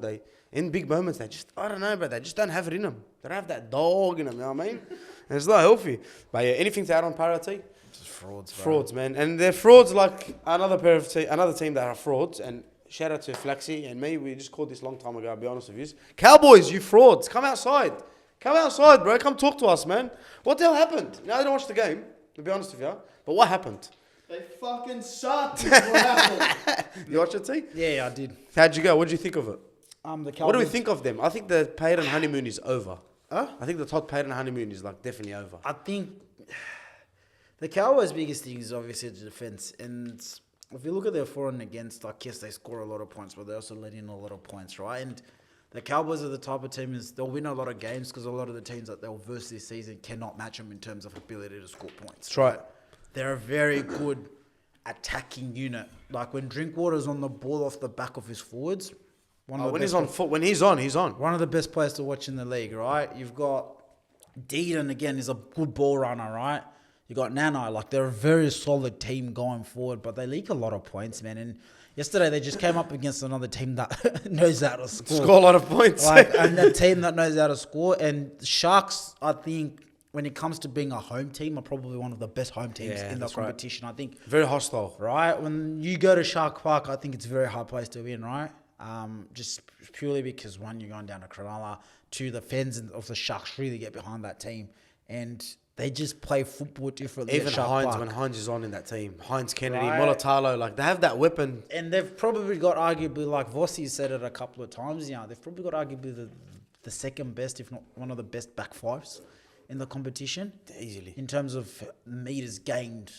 in big moments, I don't know, bro, they just don't have it in them. They don't have that dog in them. You know what I mean? And it's not healthy. But yeah, anything to add on Parramatta? Just frauds, bro. Frauds, man, and they're frauds like another team that are frauds. And shout out to Flaxy and me. We just called this long time ago. I'll be honest with you. Cowboys, you frauds, come outside. Come outside, bro. Come talk to us, man. What the hell happened? Now I didn't watch the game, to be honest with you. But what happened? They fucking sucked. Is what happened. You watched it, T? Yeah, I did. How'd you go? What did you think of it? The Cowboys, What do we think of them? I think the Payton honeymoon is over. Huh? I think the Todd Payton honeymoon is like definitely over. I think the Cowboys' biggest thing is obviously the defense. And if you look at their for and against, like, yes, they score a lot of points, but they also let in a lot of points, right? And the Cowboys are the type of team is they'll win a lot of games because a lot of the teams that they'll verse this season cannot match them in terms of ability to score points. That's right. They're a very good attacking unit. Like when Drinkwater's on the ball off the back of his forwards, When he's on foot, when he's on, he's on. one of the best players to watch in the league, right? You've got Deedon, again, is a good ball runner, right? You got Nana, like they're a very solid team going forward, but they leak a lot of points, man. And yesterday they just came up against another team that knows how to score. Score a lot of points. And a team that knows how to score. And the Sharks, I think, when it comes to being a home team, are probably one of the best home teams in the that's right. competition. I think, Very hostile. right? When you go to Shark Park, I think it's a very hard place to win, right? Just purely because, one, you're going down to Cronulla. Two, the fans of the Sharks really get behind that team. And they just play football differently. Even at Shark Hines, Park. when Hines is on in that team, Hines Kennedy, Right. Molotalo, like they have that weapon. And they've probably got arguably, like Vossi said it a couple of times, they've probably got arguably the second best, if not one of the best back fives in the competition. Easily. In terms of meters gained,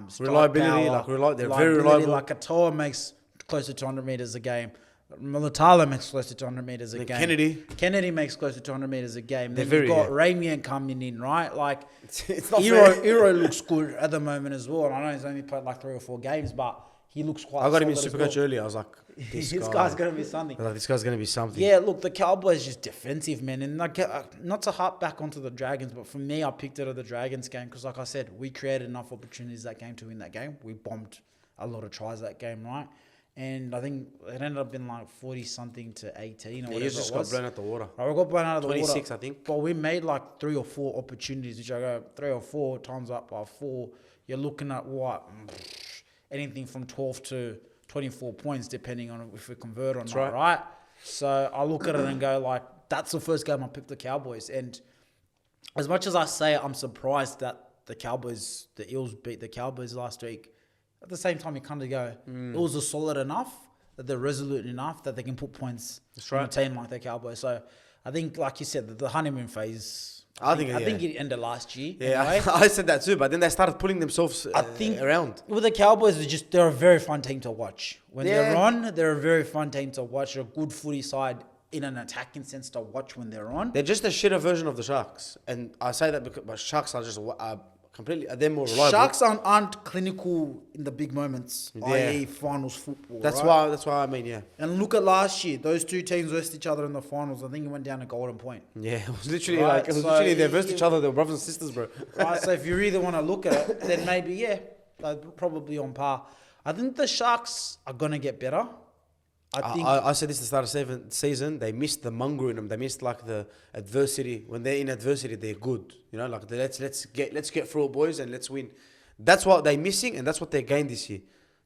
strike Reliability, power, they're very reliable. Like Katoa makes close to 200 meters a game. Mulatalo makes close to 200 meters a Then game. Kennedy makes close to 200 meters a game. They're Then you've got very, Ramian coming in, right? Like, It's not Hero, fair. Hero looks good at the moment as well. And I know he's only played like 3 or 4 games, but he looks quite I got him in solid as Supercoach well. earlier. I was like, This guy's going to be something. I was like, this guy's going to be something. Yeah, look, the Cowboys just defensive, man. And like, not to harp back onto the Dragons, but for me, I picked it at the Dragons game because, like I said, we created enough opportunities that game to win that game. We bombed a lot of tries that game, right? And I think it ended up being like 40-something to 18 or whatever You just it got was. blown out the water. We got blown out of the 26, water. I think. But we made like 3 or 4 opportunities, which I go 3 or 4 times up by 4. You're looking at what? Anything from 12 to 24 points, depending on if we convert or not, right? So I look at it and go like, that's the first game I picked the Cowboys. And as much as I say I'm surprised that the Eels beat the Cowboys last week, at the same time you kind of go, Eels are solid enough, that they're resolute enough that they can put points on a team like the Cowboys. So I think, like you said, the honeymoon phase, I think it ended last year. Yeah, anyway. I said that too, but then they started pulling themselves around. With the Cowboys, they're a very fun team to watch. When they're on, they're a very fun team to watch. They're a good footy side in an attacking sense to watch when they're on. They're just a shitter version of the Sharks. And I say that because Sharks are just completely, they're more reliable. Sharks aren't clinical in the big moments, i.e. finals football. That's right? why I mean, yeah. And look at last year. Those 2 teams versed each other in the finals. I think it went down to Golden Point. Yeah, it was literally Right, they versed each other. They were brothers and sisters, bro. Right, so if you really want to look at it, then maybe, they're probably on par. I think the Sharks are going to get better. I said this at the start of season. They missed the mongrel in them. They missed like the adversity. When they're in adversity, they're good. You know, like let's get through it, boys, and let's win. That's what they're missing, and that's what they gained this year.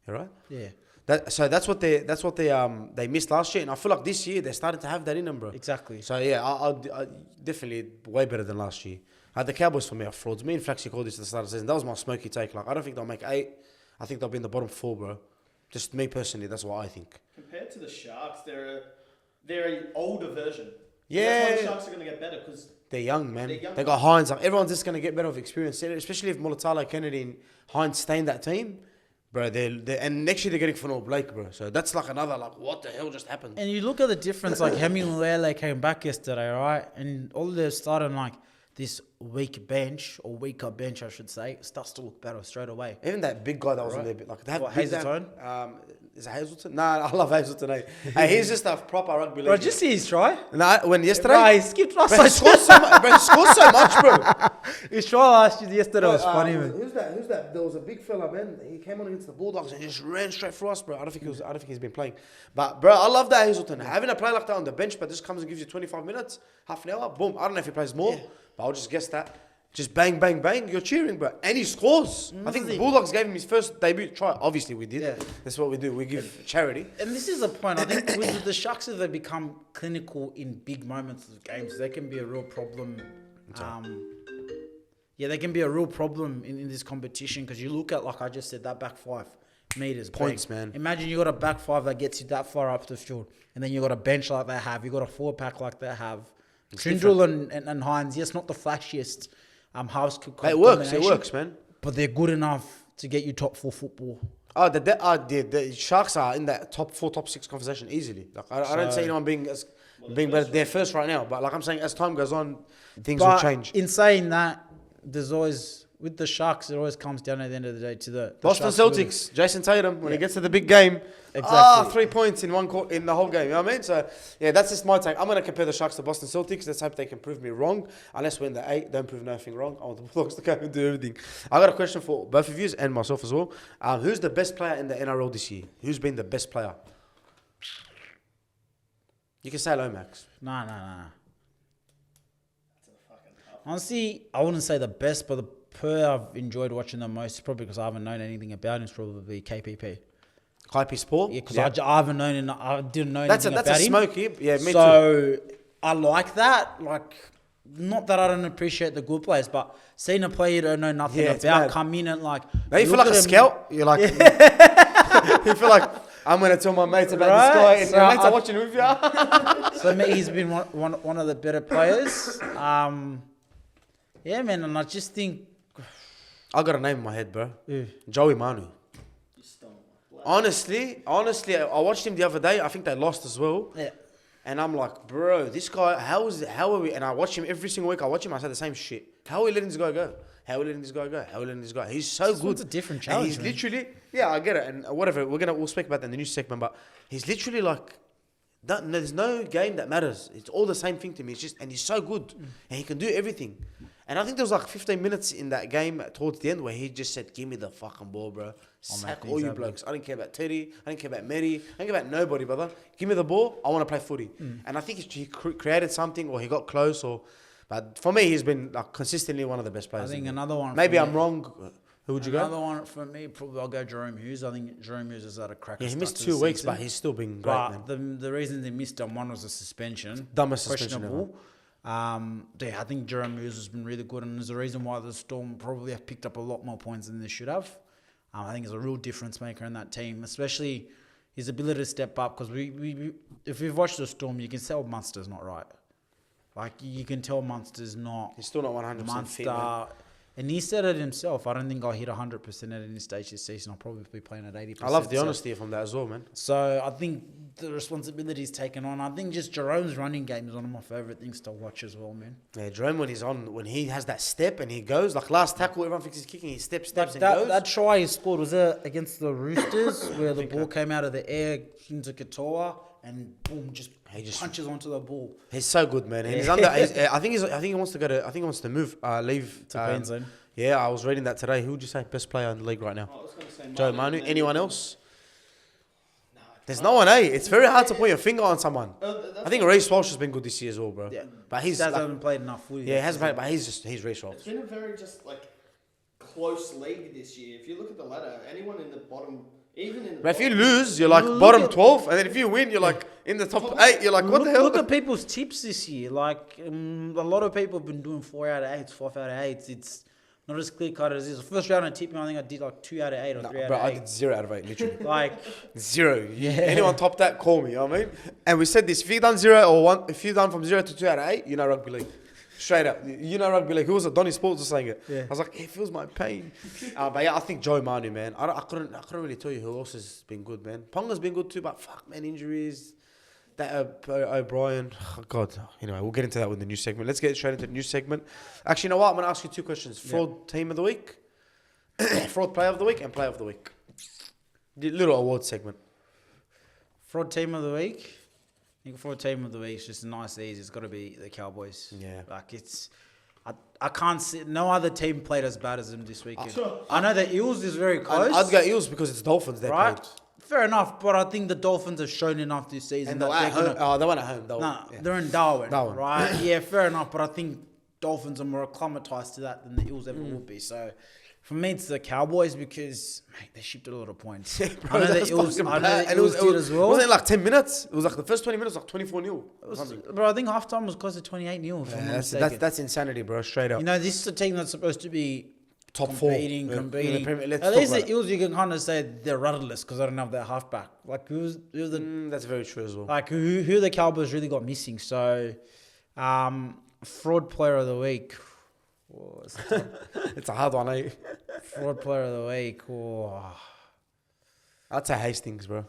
You right? Yeah. That's what they missed last year, and I feel like this year they're starting to have that in them, bro. Exactly. So yeah, I definitely way better than last year. The Cowboys for me are frauds. Me and Flaxy called this at the start of the season. That was my smoky take. Like I don't think they'll make 8. I think they'll be in the bottom 4, bro. Just me personally, that's what I think. Compared to the Sharks, they're an older version. Yeah. That's why the Sharks are going to get better because They're young, man. They're young. They got Hines. Like, everyone's just going to get better with experience, especially if Molotalo, Kennedy, and Hines stay in that team. Bro, and next year they're getting Fanor Blake, bro. So that's like another, like, what the hell just happened? And you look at the difference, like Hemingway came back yesterday, right? And all they're starting like this weaker bench, I should say, starts to look better straight away. Even that big guy that was in there, like, they have What, big Hazelton? Is it Hazelton? Nah, I love Hazelton. Hey, he's just a proper rugby Bro, legend. did you see his try? Nah, when yesterday, Bro, he skipped us. bro, he scored so much. Bro, he scored so much, bro. His try last year, yesterday was funny, man. Who's that? There was a big fella, man. He came on against the Bulldogs and just ran straight for us, bro. I don't think he's been playing. But bro, I love that Hazelton. Having a player like that on the bench, but just comes and gives you 25 minutes, half an hour, boom. I don't know if he plays more, but I'll just guess that. just bang, bang, bang, you're cheering, bro. And he scores. I think the Bulldogs gave him his first debut try. Obviously, we did. Yeah. That's what we do. We give charity. And this is the point. I think with the Sharks, if they become clinical in big moments of games, they can be a real problem. They can be a real problem in this competition because you look at, like I just said, that back 5 meters. Points, bang. man. Imagine you got a back 5 that gets you that far up the field, and then you got a bench like they have. You got a 4-pack like they have. Trindle and Hines, yes, not the flashiest halves. It works, man. But they're good enough to get you top 4 football. Oh, the Sharks are in that top 4, top 6 conversation easily. Like I don't see anyone being better. They're first right now, but like I'm saying, as time goes on, things will change. In saying that, there's always with the Sharks, it always comes down at the end of the day to the Boston Sharks Celtics. Jason Tatum, when he gets to the big game, Exactly. 3 points in in the whole game. You know what I mean? So yeah, that's just my take. I'm gonna compare the Sharks to Boston Celtics. Let's hope they can prove me wrong. Unless we're in the 8, don't prove nothing wrong. I want the Bulldogs to come and do everything. I got a question for both of you and myself as well. Who's the best player in the NRL this year? Who's been the best player? You can say Lomax. No. Honestly, I wouldn't say the best, but the player I've enjoyed watching the most, probably because I haven't known anything about him, is probably KPP. Kaipi Sport? Yeah, because I haven't known, I didn't know anything about him. That's a smoky. Yeah, me too. So I like that. Like, not that I don't appreciate the good players, but seeing a player you don't know nothing Yeah, it's about mad. come in and like. Now you feel look like a at him- scout. You're like, you feel like I'm gonna tell my mates about Right, this guy, and so your mates I- are watching with you. So me, he's been one of the better players. Yeah, man, and I just think. I got a name in my head, bro. Yeah. Joey Manu. You stole my blood. Honestly, I watched him the other day. I think they lost as well. Yeah. And I'm like, bro, this guy, how are we? And I watch him every single week. I watch him. I say the same shit. How are we letting this guy go? How are we letting this guy go? How are we letting this guy? He's so This good. one's a different And challenge, he's man. literally, yeah, I get it. And whatever, we'll speak about that in the news segment. But he's literally like, there's no game that matters. It's all the same thing to me. It's just, and he's so good, and he can do everything. And I think there was like 15 minutes in that game towards the end where he just said, "Give me the fucking ball, bro. Sack make all things you happen." blokes. I don't care about Teddy. I don't care about Medi. I don't care about nobody, brother. Give me the ball. I want to play footy." And I think he created something, or he got close, but for me, he's been like consistently one of the best I players. think another one. Maybe for I'm me- wrong. Who would you go? Another one for me, probably I'll go Jerome Hughes. I think Jerome Hughes has had a cracker. Yeah, he start missed to the 2 weeks, season. but he's still been great, man. But the reason they missed him, one was a suspension. Dumbest suspension Questionable. I think Jerome Hughes has been really good, and there's a reason why the Storm probably have picked up a lot more points than they should have. I think he's a real difference maker in that team, especially his ability to step up. Because we if you've watched the Storm, you can tell Munster's not right. Like, you can tell Munster's not. He's still not 100% fit, man. Munster. And he said it himself. I don't think I'll hit 100% at any stage this season. I'll probably be playing at 80%. I love the So- honesty from that as well, man. So I think the responsibility is taken on. I think just Jerome's running game is one of my favourite things to watch as well, man. Yeah, Jerome, when he has that step and he goes, like last tackle, everyone thinks he's kicking, he steps That, and goes. that try he scored, was it against the Roosters, where the ball came out of the air into Katoa and boom, just punches onto the ball. He's so good, man. And he's under. I think he wants to go to. I think he wants to leave To Queensland. Yeah, I was reading that today. Who would you say best player in the league right now? I was going to say Joe Manu, Manu. and then- Anyone else? No, There's no one, eh? It's very hard to put your finger on someone. that's I think Reece Walsh has been good this year as well, bro. Yeah. But he's Daz like, hasn't played enough footy. yeah, he hasn't played, but he's Reece Walsh. It's been a very just like close league this year. If you look at the ladder, anyone in the bottom, even in the But if you bottom- lose, you're like Look bottom at- 12, and then if you win, you're like in the top 8. You're like, what the hell? Look at people's tips this year. Like, a lot of people have been doing 4 out of 8s, 5 out of 8s. It's not as clear cut as it is. The first round of tipping, I think I did like 2 out of 8 or 3 out Bro, of I 8. did 0 out of 8, literally. Like, 0. Yeah. Anyone top that, call me, you know what I mean? And we said this, if you done 0 or 1, if you done from 0 to 2 out of 8, you know rugby league. Straight up. You know rugby league. Who was it? Donny Sports was saying it. Yeah. I was like, it feels my pain. But yeah, I think Joe Manu, man. I couldn't really tell you who else has been good, man. Ponga's been good too, but fuck, man, injuries. That O'Brien. Oh, God. Anyway, we'll get into that with the new segment. Let's get straight into the new segment. Actually, you know what? I'm going to ask you 2 questions. Fraud team of the week, fraud player of the week, and player of the week. The little award segment. fraud team of the week. I think fraud team of the week is just a nice easy. It's got to be the Cowboys. Yeah. Like, I can't see, no other team played as bad as them this weekend. I know the Eels is very close. I'd go Eels because it's Dolphins they right? played. Fair enough, but I think the Dolphins have shown enough this season And that they're at they're home. gonna. They went at home. No, they're in Darwin, Darwin. right? Yeah, fair enough, but I think Dolphins are more acclimatized to that than the Eels ever would be. So for me, it's the Cowboys because, mate, they shipped a lot of points. Bro, I know the that's Eels, fucking I know bad. the And Eels did as well. Wasn't it like 10 minutes? It was like the first 20 minutes, like 24-0. Bro, I think halftime was close to 28-0. If I'm not mistaken. That's insanity, bro. Straight up. You know, this is a team that's supposed to be Top four. competing. In the Premier- let's At talk least about the Eels, you can kind of say they're rudderless because they don't have their halfback. Like, who's the That's very true as well. like who the Cowboys really got missing? So, fraud player of the week. Oh, it's It's a hard one, eh? fraud player of the week. Oh. I'd say Hastings, bro.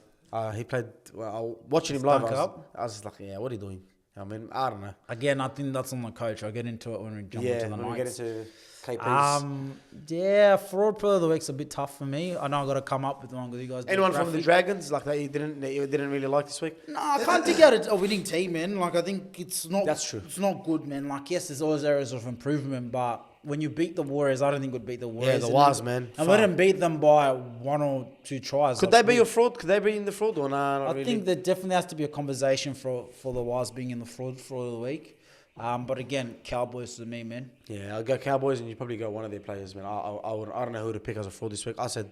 He played. Well, watching him live, Stunk I was just like, yeah, what are you doing? I mean, I don't know. Again, I think that's on the coach. I'll get into it when we jump into the when we get nights. into KPs. Yeah, fraud player of the week's a bit tough for me. I know I got to come up with one with you guys. Anyone from the graphic. Dragons like that you didn't really like this week? No, I can't take out a winning team, man. Like, I think it's not. That's true. It's not good, man. Like, yes, there's always areas of improvement, but when you beat the Warriors, I don't think we'd beat the Warriors. Yeah, the Waz, man. And we didn't beat them by 1 or 2 tries. Could they be your fraud? Could they be in the fraud or nah? Not I really? think there definitely has to be a conversation for the Waz being in the fraud of the week. But again, Cowboys to me, man. Yeah, I'll go Cowboys, and you probably go one of their players, man. I don't know who to pick as a fraud this week. I said,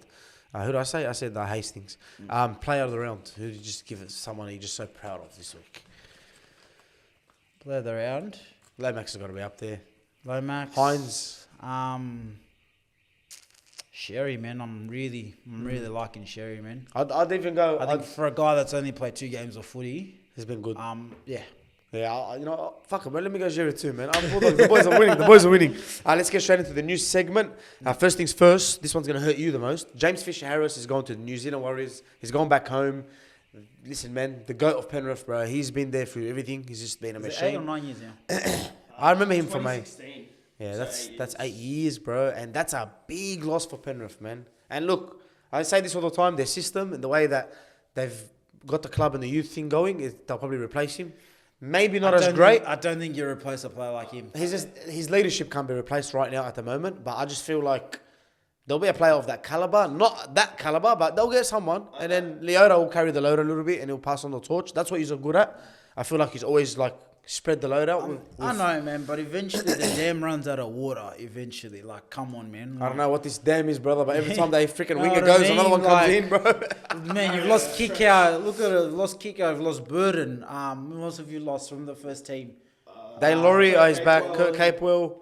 who did I say? I said Hastings. Player of the round. Who did you just give it someone you're just so proud of this week? Play the round. Lomax has got to be up there. Lomax. Hines. Sherry, man. I'm really liking Sherry, man. I'd even go. I think for a guy that's only played 2 games of footy, He's been good. yeah. Yeah, fuck it, bro. Let me go Jerry too, man. Bulldogs. The boys are winning. The boys are winning. Let's get straight into the news segment. First things first, this one's going to hurt you the most. James Fisher-Harris is going to the New Zealand Warriors. He's going back home. Listen, man, the GOAT of Penrith, bro. He's been there through everything. He's just been a Is it machine. 8 or 9 years now? I remember him from 2016. Yeah, So that's 8 years, bro. And that's a big loss for Penrith, man. And look, I say this all the time, their system and the way that they've got the club and the youth thing going, they'll probably replace him. Maybe not as great. I don't think you replace a player like him. His leadership can't be replaced right now at the moment, but I just feel like there'll be a player of that caliber. Not that caliber, but they'll get someone. And then Leota will carry the load a little bit and he'll pass on the torch. That's what he's good at. I feel like he's always like spread the load out. I know, man, but eventually the dam runs out of water. Eventually, like, come on, man. I don't know what this dam is, brother, but every time they freaking Know winger what I goes, mean? another one comes in, bro. Man, you've lost kick out. Look at it. Lost kick out. You've lost Burden. Who else have you lost from the first team? Dane Laurie is back. Capewell. Kurt Capewell.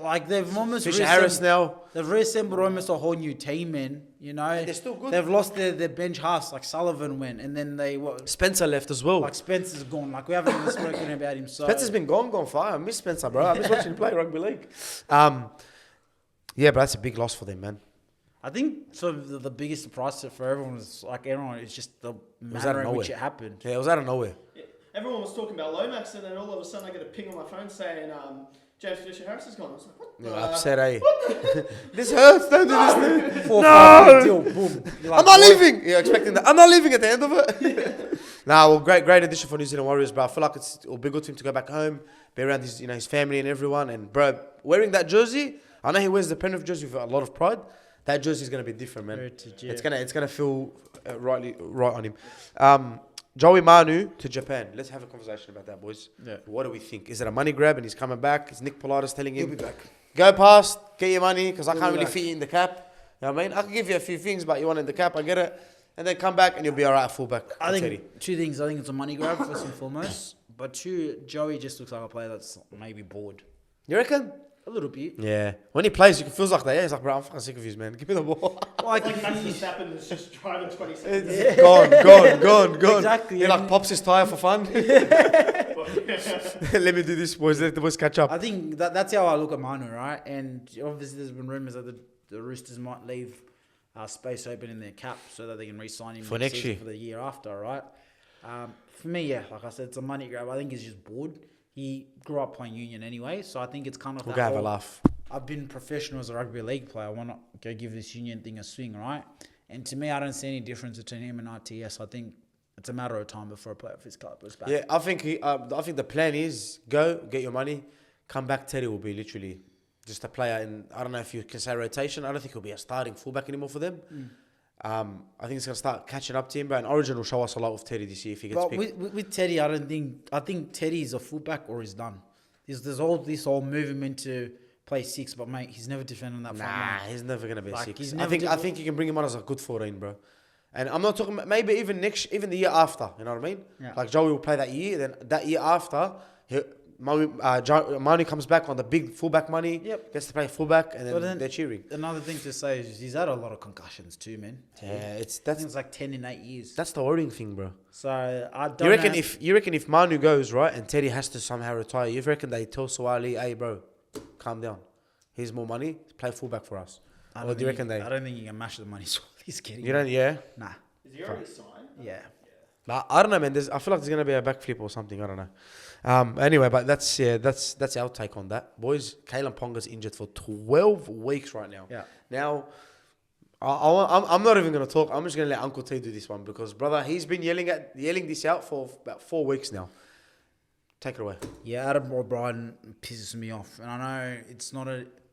Like, they've almost Fisher Harris reassembled- now. They've reassembled almost a whole new team, man. You know, they're still good. They've lost their bench halves. Like Sullivan went, and then Spencer left as well. like Spencer's gone. Like, we haven't even spoken about him. So Spencer's been gone fire. I miss Spencer, bro. I miss watching him play rugby league. Yeah, but that's a big loss for them, man. I think so. The biggest surprise for everyone was is just the out of manner in which nowhere. it happened. Yeah, it was out of nowhere. Yeah. Everyone was talking about Lomax, and then all of a sudden I get a ping on my phone saying James Fisher-Harris is gone. I was like, what? Yeah, upset, eh? This hurts. Don't do this. 4 No! 5 deal, boom. You're like, I'm not what? leaving. You're expecting that. I'm not leaving at the end of it. Nah, well, great addition for New Zealand Warriors, bro. I feel like it'll be good for him to go back home, be around his family and everyone. And bro, wearing that jersey, I know he wears the Penrith jersey with a lot of pride. That jersey is gonna be different, man. Heritage, yeah. It's gonna feel right on him. Joey Manu to Japan. Let's have a conversation about that, boys. Yeah. What do we think? Is it a money grab and he's coming back? Is Nick Politis telling him, He'll be back. go past, get your money, because I He'll can't be really back. fit you in the cap. You know what I mean? I can give you a few things, but you want in the cap, I get it. And then come back and you'll be all right at fullback. I think Teddy. 2 things. I think it's a money grab first and foremost, but 2, Joey just looks like a player that's maybe bored You reckon? a little bit. Yeah. When he plays, you can feel like that. Yeah, he's like, bro, I'm fucking sick of you, man. Give me the ball. Like, Like Max he's- Verstappen is just driving 20 seconds. It's gone. Exactly, He yeah. like pops his tire for fun. Let me do this, boys. Let the boys catch up. I think that's how I look at Manu, right? And obviously, there's been rumours that the Roosters might leave space open in their cap so that they can re-sign him For next season year. for the year after, right? For me, yeah, like I said, it's a money grab. I think he's just bored. He grew up playing union anyway, so I think it's kind of We'll that go have a whole- laugh. I've been professional as a rugby league player. I want to go give this union thing a swing, right? And to me, I don't see any difference between him and RTS. I think it's a matter of time before a player of his club goes back. Yeah, I think the plan is go, get your money, come back. Teddy will be literally just a player in, I don't know if you can say rotation. I don't think he'll be a starting fullback anymore for them. I think it's going to start catching up to him, but an Origin will show us a lot with Teddy this year if he gets But picked. with Teddy, I think Teddy is a fullback or he's done. There's all this whole movement to play 6, but mate, he's never defending that front Nah, line. he's never gonna be a Like, 6. he's I never think did- I think you can bring him on as a good 14, bro. And I'm not talking about maybe even even the year after. You know what I mean? Yeah. Like Joey will play that year. Then that year after, Manu comes back on the big fullback money. Yep. Gets to play fullback, and But then they're cheering. Another thing to say is he's had a lot of concussions too, man. Yeah, I think that's it's like 10 in 8 years. the worrying thing, bro. So I don't You reckon know. if Manu goes right and Teddy has to somehow retire, you reckon they tell Suwali, hey bro, calm down. Here's more money. Play fullback for us. I Or do you reckon I they? don't think you can match the money he's getting. You don't? Yeah. Nah. Is he already signed? Yeah. Like, I don't know, man. I feel like there's gonna be a backflip or something. I don't know. Anyway, but that's our take on that, boys. Kalen Ponga's injured for 12 weeks right now. Yeah. Now, I'm not even gonna talk. I'm just gonna let Uncle T do this one because, brother, he's been yelling this out for about 4 weeks now. Take it away. Yeah, Adam O'Brien pisses me off. And I know it's not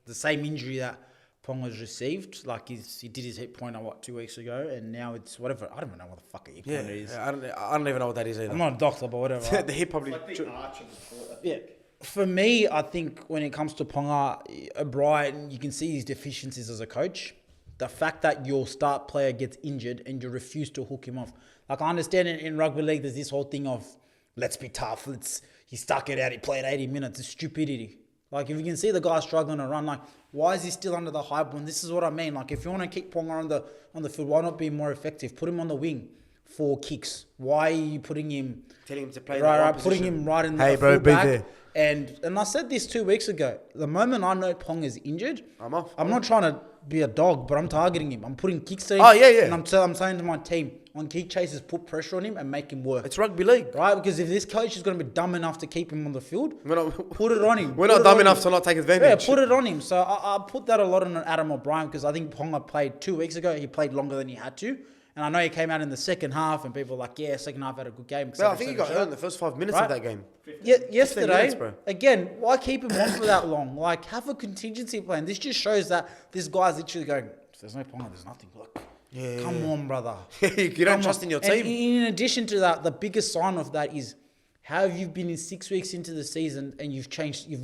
the same injury that Ponga's received. Like, he did his hip pointer, 2 weeks ago, and now it's whatever. I don't even know what the fuck a hip Yeah, pointer is. I don't even know what that is either. I'm not a doctor, but whatever. The hip probably. It's like the arch of the foot. Yeah. For me, I think when it comes to Ponga, O'Brien, you can see his deficiencies as a coach. The fact that your start player gets injured and you refuse to hook him off. Like, I understand in rugby league, there's this whole thing of, let's be tough. He stuck it out. He played 80 minutes. It's stupidity. Like, if you can see the guy struggling to run, like, why is he still under the hype when this is what I mean? Like, if you want to keep Ponga on the field, why not be more effective? Put him on the wing for kicks. Why are you putting him... Telling him to play Right, putting him right in the Hey, bro, be fullback. there. And I said this 2 weeks ago. The moment I know Pong is injured, I'm off. I'm not trying to be a dog, but I'm targeting him. I'm putting kicks to him. Oh, yeah, yeah. And I'm saying to my team, on kick chases, put pressure on him and make him work. It's rugby league. Right? Because if this coach is going to be dumb enough to keep him on the field, put it on him. We're Put not it dumb on enough him. to not take Yeah, advantage. put it on him. So I put that a lot on Adam O'Brien because I think Ponga played 2 weeks ago. He played longer than he had to. And I know he came out in the second half and people were like, yeah, second half had a good game. No, I think he got hurt in the first 5 minutes Right? of that game. Yesterday, minutes, bro. again, why keep him on for that long? Like, have a contingency plan. This just shows that this guy's literally going, there's no Ponga, there's nothing. Look, come on, brother. You don't Come trust on. in your And team. in addition to that, the biggest sign of that is how have you been in 6 weeks into the season and you've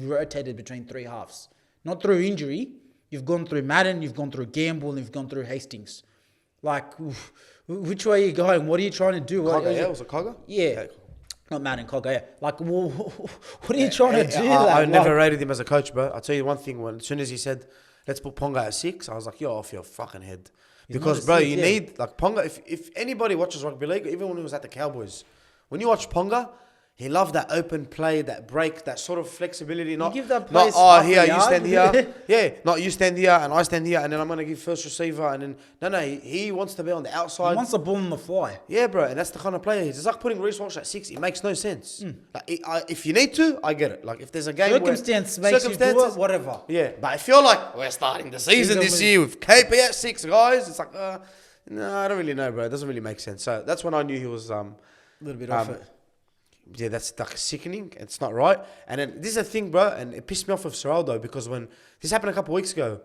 rotated between 3 halves. Not through injury. You've gone through Madden, you've gone through Gamble, and you've gone through Hastings. Like, which way are you going? What are you trying to do? Cogger, yeah? Was it Cogger? Yeah. Okay. Not Madden, Cogger, yeah. Like, what are you trying to do? I like, never rated him as a coach, bro. I'll tell you one thing. As soon as he said, let's put Ponga at 6, I was like, you're off your fucking head. Because, not a bro, 6, you yeah. need, like, Ponga, if anybody watches rugby league, even when he was at the Cowboys, when you watch Ponga, he loved that open play, that break, that sort of flexibility. Not, give that not place oh, half a here, you yard. stand here. Yeah, not you stand here and I stand here and then I'm going to give first receiver. And then, no, he wants to be on the outside. He wants the ball on the fly. Yeah, bro, and that's the kind of player he is. It's like putting Reece Walsh at 6. It makes no sense. Like, if you need to, I get it. Like, if there's a game Circumstance makes you do it, whatever. Yeah, but if you're like, we're starting the season this year with KP at 6, guys, it's like, no, I don't really know, bro. It doesn't really make sense. So that's when I knew he was... A little bit off it. Yeah, that's like sickening. It's not right. And then this is the thing, bro, and it pissed me off with Seraldo because when this happened a couple of weeks ago,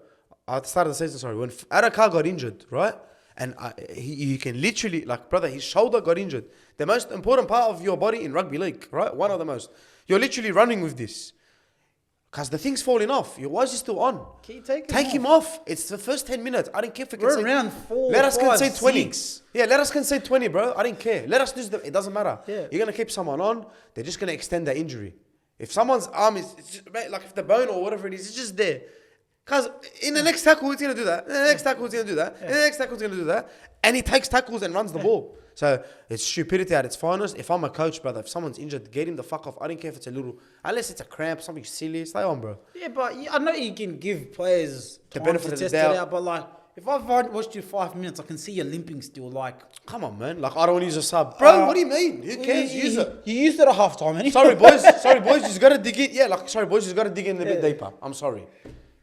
at the start of the season, sorry, when Adakar got injured, right? And you can literally, like, brother, his shoulder got injured. The most important part of your body in rugby league, right? One of the most. You're literally running with this. Because the thing's falling off. Why is he still on? Take him off. It's the first 10 minutes. I don't care if we We're concede. around 4, Let us 5, concede 20. 6. Yeah, let us concede 20, bro. I didn't care. Let us lose them. It doesn't matter. Yeah. You're going to keep someone on. They're just going to extend their injury. If someone's arm is, it's just, like if the bone or whatever it is, it's just there. Because in the next tackle, he's going to do that. In the next tackle, he's going to do that. In the next tackle, he's going to do that. And he takes tackles and runs the ball. So it's stupidity at its finest. If I'm a coach, brother, if someone's injured, get him the fuck off. I don't care if it's a little, unless it's a cramp, something silly, stay on, bro. Yeah, but I know you can give players The time benefit to of the test doubt. it out, but like, if I've watched you 5 minutes, I can see you limping still. Like, Come on, man. Like, I don't want to use a sub. Bro, what do you mean? Who cares? Use it. You used it at halftime, anyway. Sorry, boys. Sorry, boys. You've got to dig in. Yeah, like, sorry, boys. You've got to dig in a bit deeper. I'm sorry.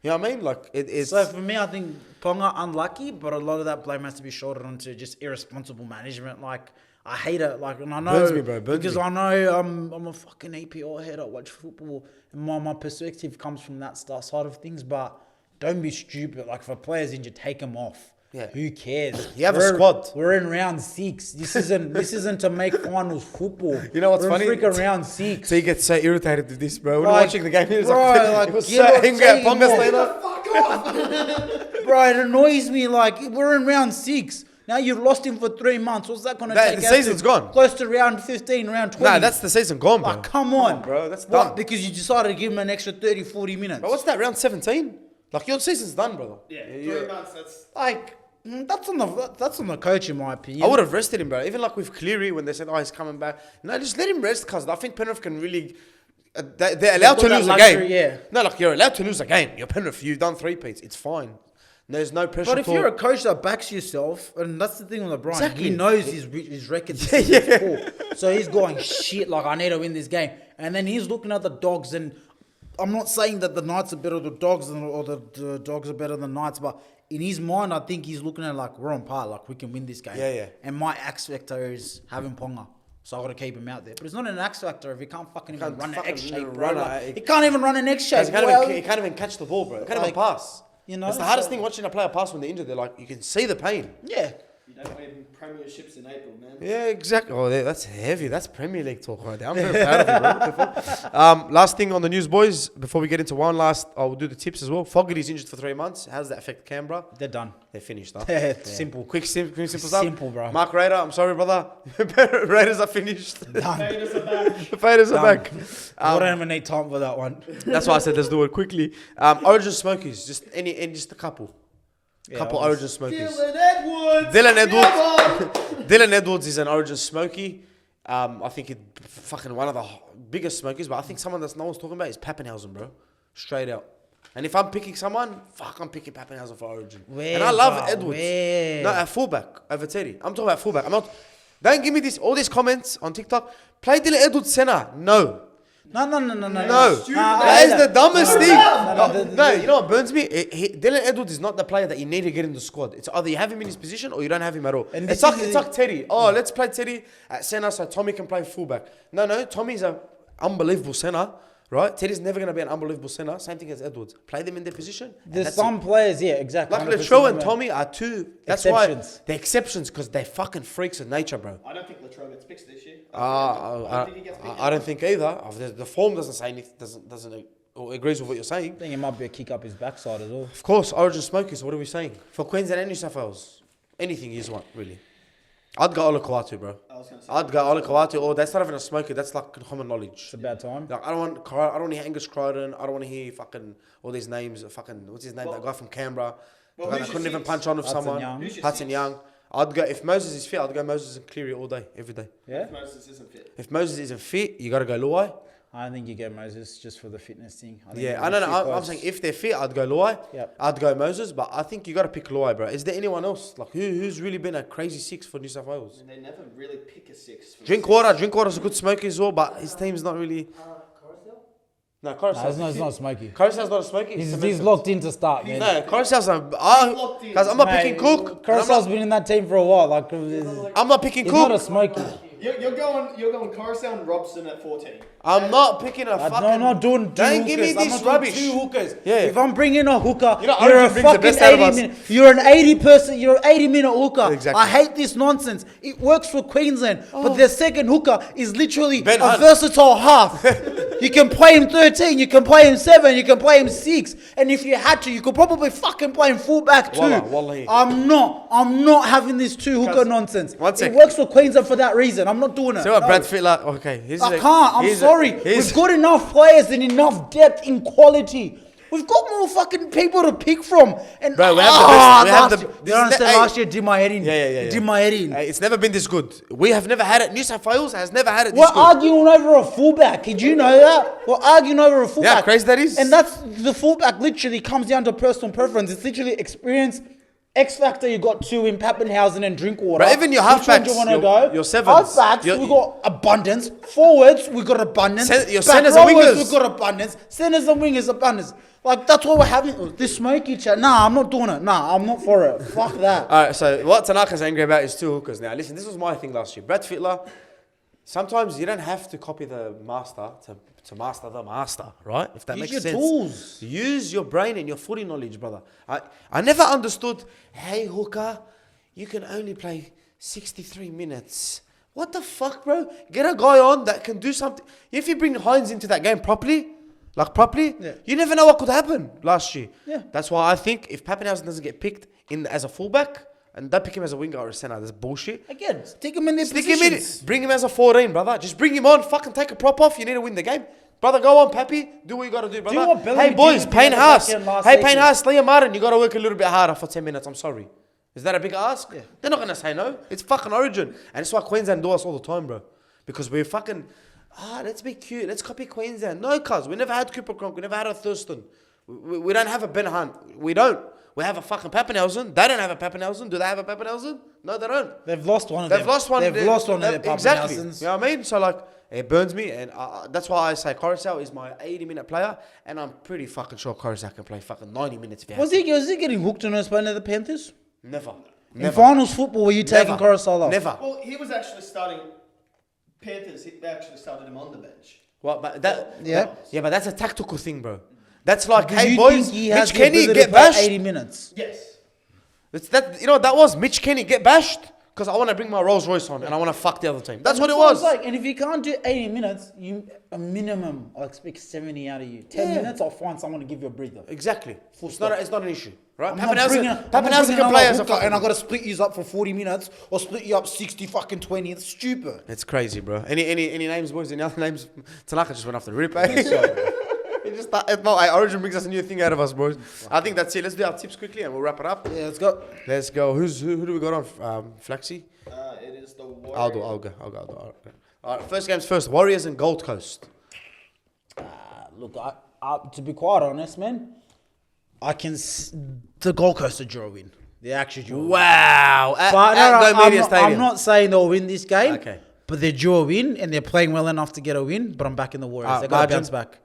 You know what I mean? Like, it's... So for me, I think Ponga unlucky, but a lot of that blame has to be shouldered onto just irresponsible management. Like, I hate it. Like, and I know Burns me, bro. Burns because me. I know I'm a fucking APR head. I watch football, and my perspective comes from that side of things. But don't be stupid. Like, if a player's injured, take him off. Yeah. Who cares? You have a squad. We're in round 6. This isn't to make finals football. You know what's we're funny? in freaking round 6. So you get so irritated with this, bro. When Like, watching the game, he was bro, like, he was so get angry at taking Ponga more. later. Fuck off! Bro, it annoys me. Like, we're in round 6. Now you've lost him for 3 months. What's that going to take The out season's to? gone. Close to round 15, round 20. Nah, that's the season gone, bro. Like, come on. bro. That's What? done. Because you decided to give him an extra 30, 40 minutes. But what's that, round 17? Like, your season's done, brother. Yeah, 3 months. That's Like, that's on the coach, in my opinion. I would have rested him, bro. Even like with Cleary, when they said, oh, he's coming back. No, just let him rest, because I think Penrith can really... they're allowed to got that lose a luxury, game. yeah. No, like, you're allowed to lose a game. You're Penrith. You've done 3-peats. It's fine. There's no pressure But if for... you're a coach that backs yourself, and that's the thing with LeBron, Exactly. he knows his record is poor. So he's going, shit, like, I need to win this game. And then he's looking at the Dogs, and I'm not saying that the Knights are better than the Dogs or the Dogs are better than the Knights, but in his mind, I think he's looking at like, we're on par, like, we can win this game. Yeah, yeah. And my X factor is having Ponga. So I got to keep him out there. But it's not an X factor if he can't fucking even run an fucking X shape, run bro. a- Like, he can't even run an X shape. He can't even catch the ball, bro. He can't even Like, pass. you know, It's the hardest so- thing watching a player pass when they're injured. They're like, you can see the pain. Yeah. you don't win premierships in April, man. Yeah, exactly. Oh, that's heavy. That's Premier League talk right there. I'm very proud of you, bro. What the fuck? Last thing on the news, boys. Before we get into one last, I'll do the tips as well. Fogarty's injured for 3 months. How does that affect Canberra? They're done. They're finished, huh? Simple. Quick, simple stuff. Simple, bro. Mark Raider, I'm sorry, brother. Raiders are finished. Done. Faders are back. The Faders are Done. back. I don't even need time for that one. That's why I said let's do it quickly. Origin Smokies, just just a couple. Couple Origin Smokies. Dylan Edwards. Dylan Edwards. Come on. Dylan Edwards is an Origin Smoky. I think he's fucking one of the biggest Smokies, but I think someone that's no one's talking about is Pappenhausen, bro. Straight out. And if I'm picking someone, I'm picking Pappenhausen for Origin. And I love Edwards. No, at fullback over Teddy. I'm talking about fullback. I'm not. Don't give me all these comments on TikTok. Play Dylan Edwards center. No. No. That is the dumbest thing. No, you know what burns me? Dylan Edwards is not the player that you need to get in the squad. It's either you have him in his position or you don't have him at all. And It's like Teddy. Oh, let's play Teddy at centre so Tommy can play fullback. No, Tommy's an unbelievable centre, right? Teddy's never going to be an unbelievable centre. Same thing as Edwards. Play them in their position. There's some players, yeah, exactly. Like 100% Latrell and right. Tommy are two. That's Exceptions. why they're exceptions because they're fucking freaks of nature, bro. I don't think Latrell gets picked this year. I don't think either. The form doesn't say anything. Doesn't or agrees with what you're saying. I think it might be a kick up his backside as well. Of course, Origin Smokies. What are we saying for Queensland and New South Wales? Anything you want, really. I'd go Ola Kawatu, bro. I was going to say. I'd go Ola Kawatu. Or that's not even a smoker. That's like common knowledge. It's about time. Like, I don't want to hear Angus Crichton. I don't want to hear fucking all these names. Fucking what's his name? That guy from Canberra. Well, The guy who's that your couldn't even six? punch on with Hudson someone. Young. Who's your Hudson six? Young. I'd go if Moses is fit. I'd go Moses and Cleary all day, every day. Yeah? Moses isn't fit. If Moses isn't fit, you got to go Luai. I think you get Moses just for the fitness thing. I think Yeah, he's I a don't fit know. I'm guys. saying if they're fit, I'd go Luai. Yep. I'd go Moses, but I think you got to pick Luai, bro. Is there anyone else like who's really been a crazy six for New South Wales? And they never really pick a six. For Drinkwater's a good smoker as well, but his team's not really. No, No, Coruscant's it's not smoky. Coruscant's not a smoky. He's locked in to start, man. No, Coruscant's locked in. because I'm not picking Cook. Carousel's been in that team for a while. Like, I'm not picking he's not a Cook. smoky. You're going Coruscant and Robson at 14. I'm not picking a fucking. No, I'm not doing two Don't hookers. give me I'm this not doing rubbish. two hookers. Yeah. If I'm bringing a hooker, You know, you're a Origin brings the fucking best out of 80 us. minute. You're an 80-person. You're an 80-minute hooker. Exactly. I hate this nonsense. It works for Queensland, but their second hooker is literally Ben a Hunt. versatile half. You can play him 13. You can play him 7. You can play him 6. And if you had to, you could probably fucking play him fullback too. Wallahi. I'm not having this two hooker nonsense. One sec. It works for Queensland for that reason. I'm not doing it. See what No. Brad Fittler? Okay, I can't. I'm sorry. We've got enough players and enough depth in quality. We've got more fucking people to pick from. And Bro, we have the best. We have the. You don't understand? Hey, Last year, did my head in. Yeah. It did my head in. Hey, it's never been this good. We have never had it. New South Wales has never had it this We're good. arguing over a fullback. Did you know that? We're arguing over a fullback. how crazy that is. And that's the fullback. Literally comes down to personal preference. It's literally experience. X factor, you got two in Pappenhausen and Drinkwater. But even your Which one halfbacks, do you want to your- go? your sevens, Halfbacks, your- we got abundance. Forwards, we got abundance. Your Back centers and rowers, wingers. we got abundance. Centers and wingers, abundance. Like, that's what we're having. This smoky chat. Nah, I'm not doing it. Nah, I'm not for it. Fuck that. All right, so what Tanaka's angry about is two hookers. Now, listen, this was my thing last year. Brad Fittler, sometimes you don't have to copy the master to master the master, right? If that Use makes your sense. tools. Use your brain and your footy knowledge, brother. I never understood, hey, hooker, you can only play 63 minutes. What the fuck, bro? Get a guy on that can do something. If you bring Hines into that game properly, Yeah. you never know what could happen last year. Yeah. That's why I think if Pappenhausen doesn't get picked in as a fullback, and they pick him as a winger or a centre, that's bullshit. Again, stick him in their Stick him in. positions. Bring him as a 14, brother. Just bring him on. Fucking take a prop off. You need to win the game. Brother, go on, Pappy. Do what you got to do, brother. what Bellamy Hey, boys, did Payne at the Haas. back end last Hey, Payne season. Haas, Liam Martin, you got to work a little bit harder for 10 minutes. I'm sorry. Is that a big ask? Yeah. They're not going to say no. It's fucking Origin. And it's why Queensland do us all the time, bro. Because we're fucking, let's be cute. Let's copy Queensland. No, cuz. We never had Cooper Cronk. We never had a Thurston. We don't have a Ben Hunt. We don't. We have a fucking Pappenhausen. They don't have a Pappenhausen. Do they have a Pappenhausen? No, they don't. They've lost one of They've them. lost one. They've lost one of their Exactly. Pappenhausens. You know what I mean? So like, it burns me, and that's why I say Coruscant is my 80-minute player, and I'm pretty fucking sure Coruscant can play fucking 90 minutes if he has Was he getting hooked on us playing at the Panthers? Never. In finals football, were you taking Never. Coruscant off? Never. Well, he was actually starting Panthers. They actually started him on the bench. What? But that. Yeah. But that's a tactical thing, bro. That's like, Do hey you boys, think he has Mitch the Kenny ability get to play bashed. 80 minutes. Yes. It's that. You know what that was? Mitch Kenny get bashed because I want to bring my Rolls Royce on and I want to fuck the other team. That's what it was. Like, and if you can't do 80 minutes, a minimum, I'll expect 70 out of you. 10 minutes, I'll find someone to give you a breather. Exactly. It's not an issue, right? I'm not bringing Pappenhausen can play as a fucking. and I got to split you up for 40 minutes or split you up 60 fucking 20. It's stupid. It's crazy, bro. Any names, boys? Any other names? Tanaka just went off the rip, eh? He just Origin brings us a new thing out of us, boys. I think that's it. Let's do our tips quickly and we'll wrap it up. Yeah, let's go. Let's go. Who do we got on? Flaxy? It is the Warriors. I'll go. All right, first game's first. Warriors and Gold Coast. Look, to be quite honest, man, the Gold Coast are draw win. They actually draw. Wow. But I'm not saying they'll win this game. Okay. But they draw a win and they're playing well enough to get a win. But I'm back in the Warriors. They got to margin? bounce back.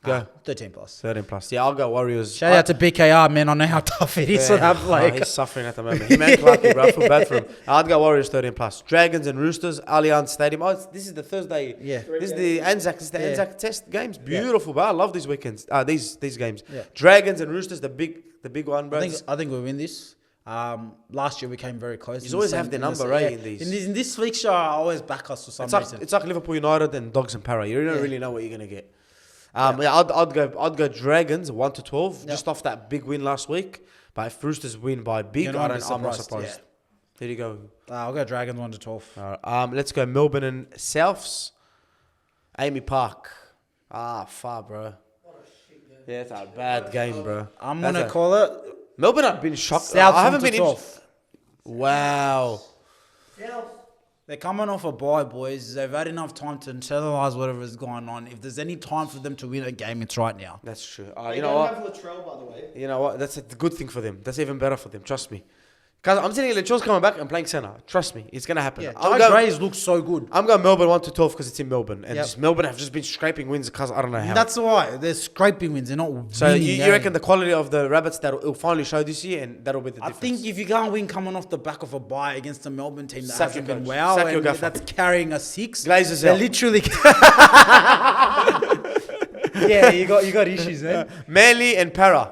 Go. 13 plus. 13 plus. Yeah, I'll go Warriors. Shout out to BKR, man. I know how tough it is to have he's suffering at the moment. He meant lucky, bro. I feel bad for him. I'd go Warriors 13 plus. Dragons and Roosters, Allianz Stadium. This is the Thursday. Yeah. This is the Anzac. This is the Anzac Test games. Beautiful, bro. I love these weekends. These games. Yeah. Dragons and Roosters, the big one, bro. I think we'll win this. Last year we came very close. You always have their number, right? In these. In this fixture, I always back us for some reason. It's like Liverpool United and Dogs and Para. You don't really know what you're gonna get. I'd go Dragons 1 to 12 just off that big win last week. But if Roosters win by big, I'm not surprised. Yeah. There you go. I'll go Dragons 1 to 12. All right, let's go Melbourne and Souths. Amy Park. Far, bro. Yeah, it's a bad game, bro. I'm gonna call it. Melbourne have been shocked. South I haven't 1 to been. 12. Wow. They're coming off a bye, boys. They've had enough time to internalise whatever's going on. If there's any time for them to win a game, it's right now. That's true. They You know don't what? have Latrell, by the way. You know what? That's a good thing for them. That's even better for them. Trust me. Because I'm telling you, Latrell's coming back and playing centre. Trust me, it's gonna happen. Yeah, Jai Grays looks so good. I'm going Melbourne 1 to 12 because it's in Melbourne, and Yep. just Melbourne have just been scraping wins because I don't know how. That's why they're scraping wins. They're not. So winning you games. reckon the quality of the Rabbits that will finally show this year, and that'll be the I difference? think if you can't win coming off the back of a bye against a Melbourne team that Sack hasn't your been coach. wow, Sack your and gaffer. that's carrying a 6, Glazers they're out. literally. Yeah, you got issues, man. Manly and Para.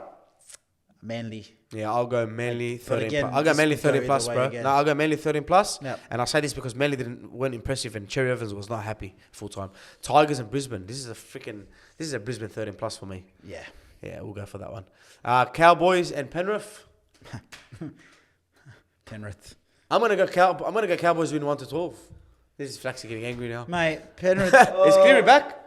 Manly. Yeah, I'll go Manly 13 again, plus. I'll go this Manly could go 13 plus, either way bro. again. No, I'll go Manly 13 plus. Yep. And I say this because Manly weren't impressive and Cherry Evans was not happy full time. Tigers and Brisbane. This is a Brisbane 13 plus for me. Yeah. Yeah, we'll go for that one. Cowboys and Penrith. Penrith. I'm gonna go Cowboys win 1 to 12. This is Flaxy getting angry now. Mate, Penrith Is Cleary back?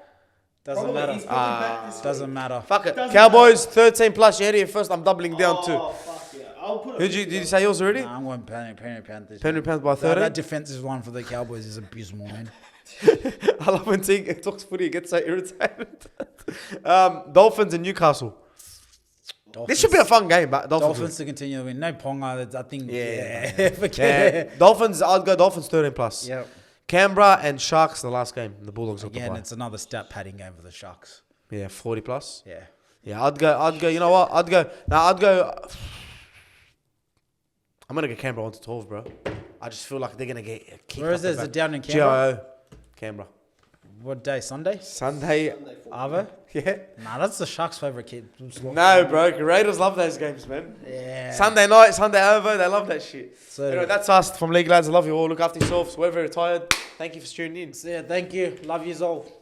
doesn't Probably, matter. he's probably back this Doesn't week. matter. Fuck it. Doesn't Cowboys 13 plus. You had it first. I'm doubling down Oh, too. fuck yeah. I'll put Did you say yours already? Nah, I'm going Penrith Panthers. Penrith Panthers by That 13. defensive line for the Cowboys is abysmal, man. I love when Teague talks footy. He gets so irritated. Dolphins and Newcastle. This should be a fun game, but Dolphins to continue to win. No Ponga. I think. Yeah. Forget Yeah. it. Dolphins. I'd go Dolphins 13 plus. Yep. Canberra and Sharks. The last game. The Bulldogs got the Again, bye. it's another stat padding game for the Sharks. Yeah, 40 plus. Yeah. Yeah, I'd go. You know what? I'd go. I'm gonna get Canberra 1 to 12, bro. I just feel like they're gonna get a kick. Where is off the it? Is back. it down in Canberra? GIO. Canberra. What day? Sunday? Sunday. Sunday football. Arvo? Yeah. Nah, that's the Sharks' favourite kid. No, bro. Raiders love those games, man. Yeah. Sunday night, Sunday over. They love that shit. So, Anyway, that's us from League Lads. I love you all. Look after yourselves. Whoever retired, thank you for tuning in. so yeah, thank you. Love yous all.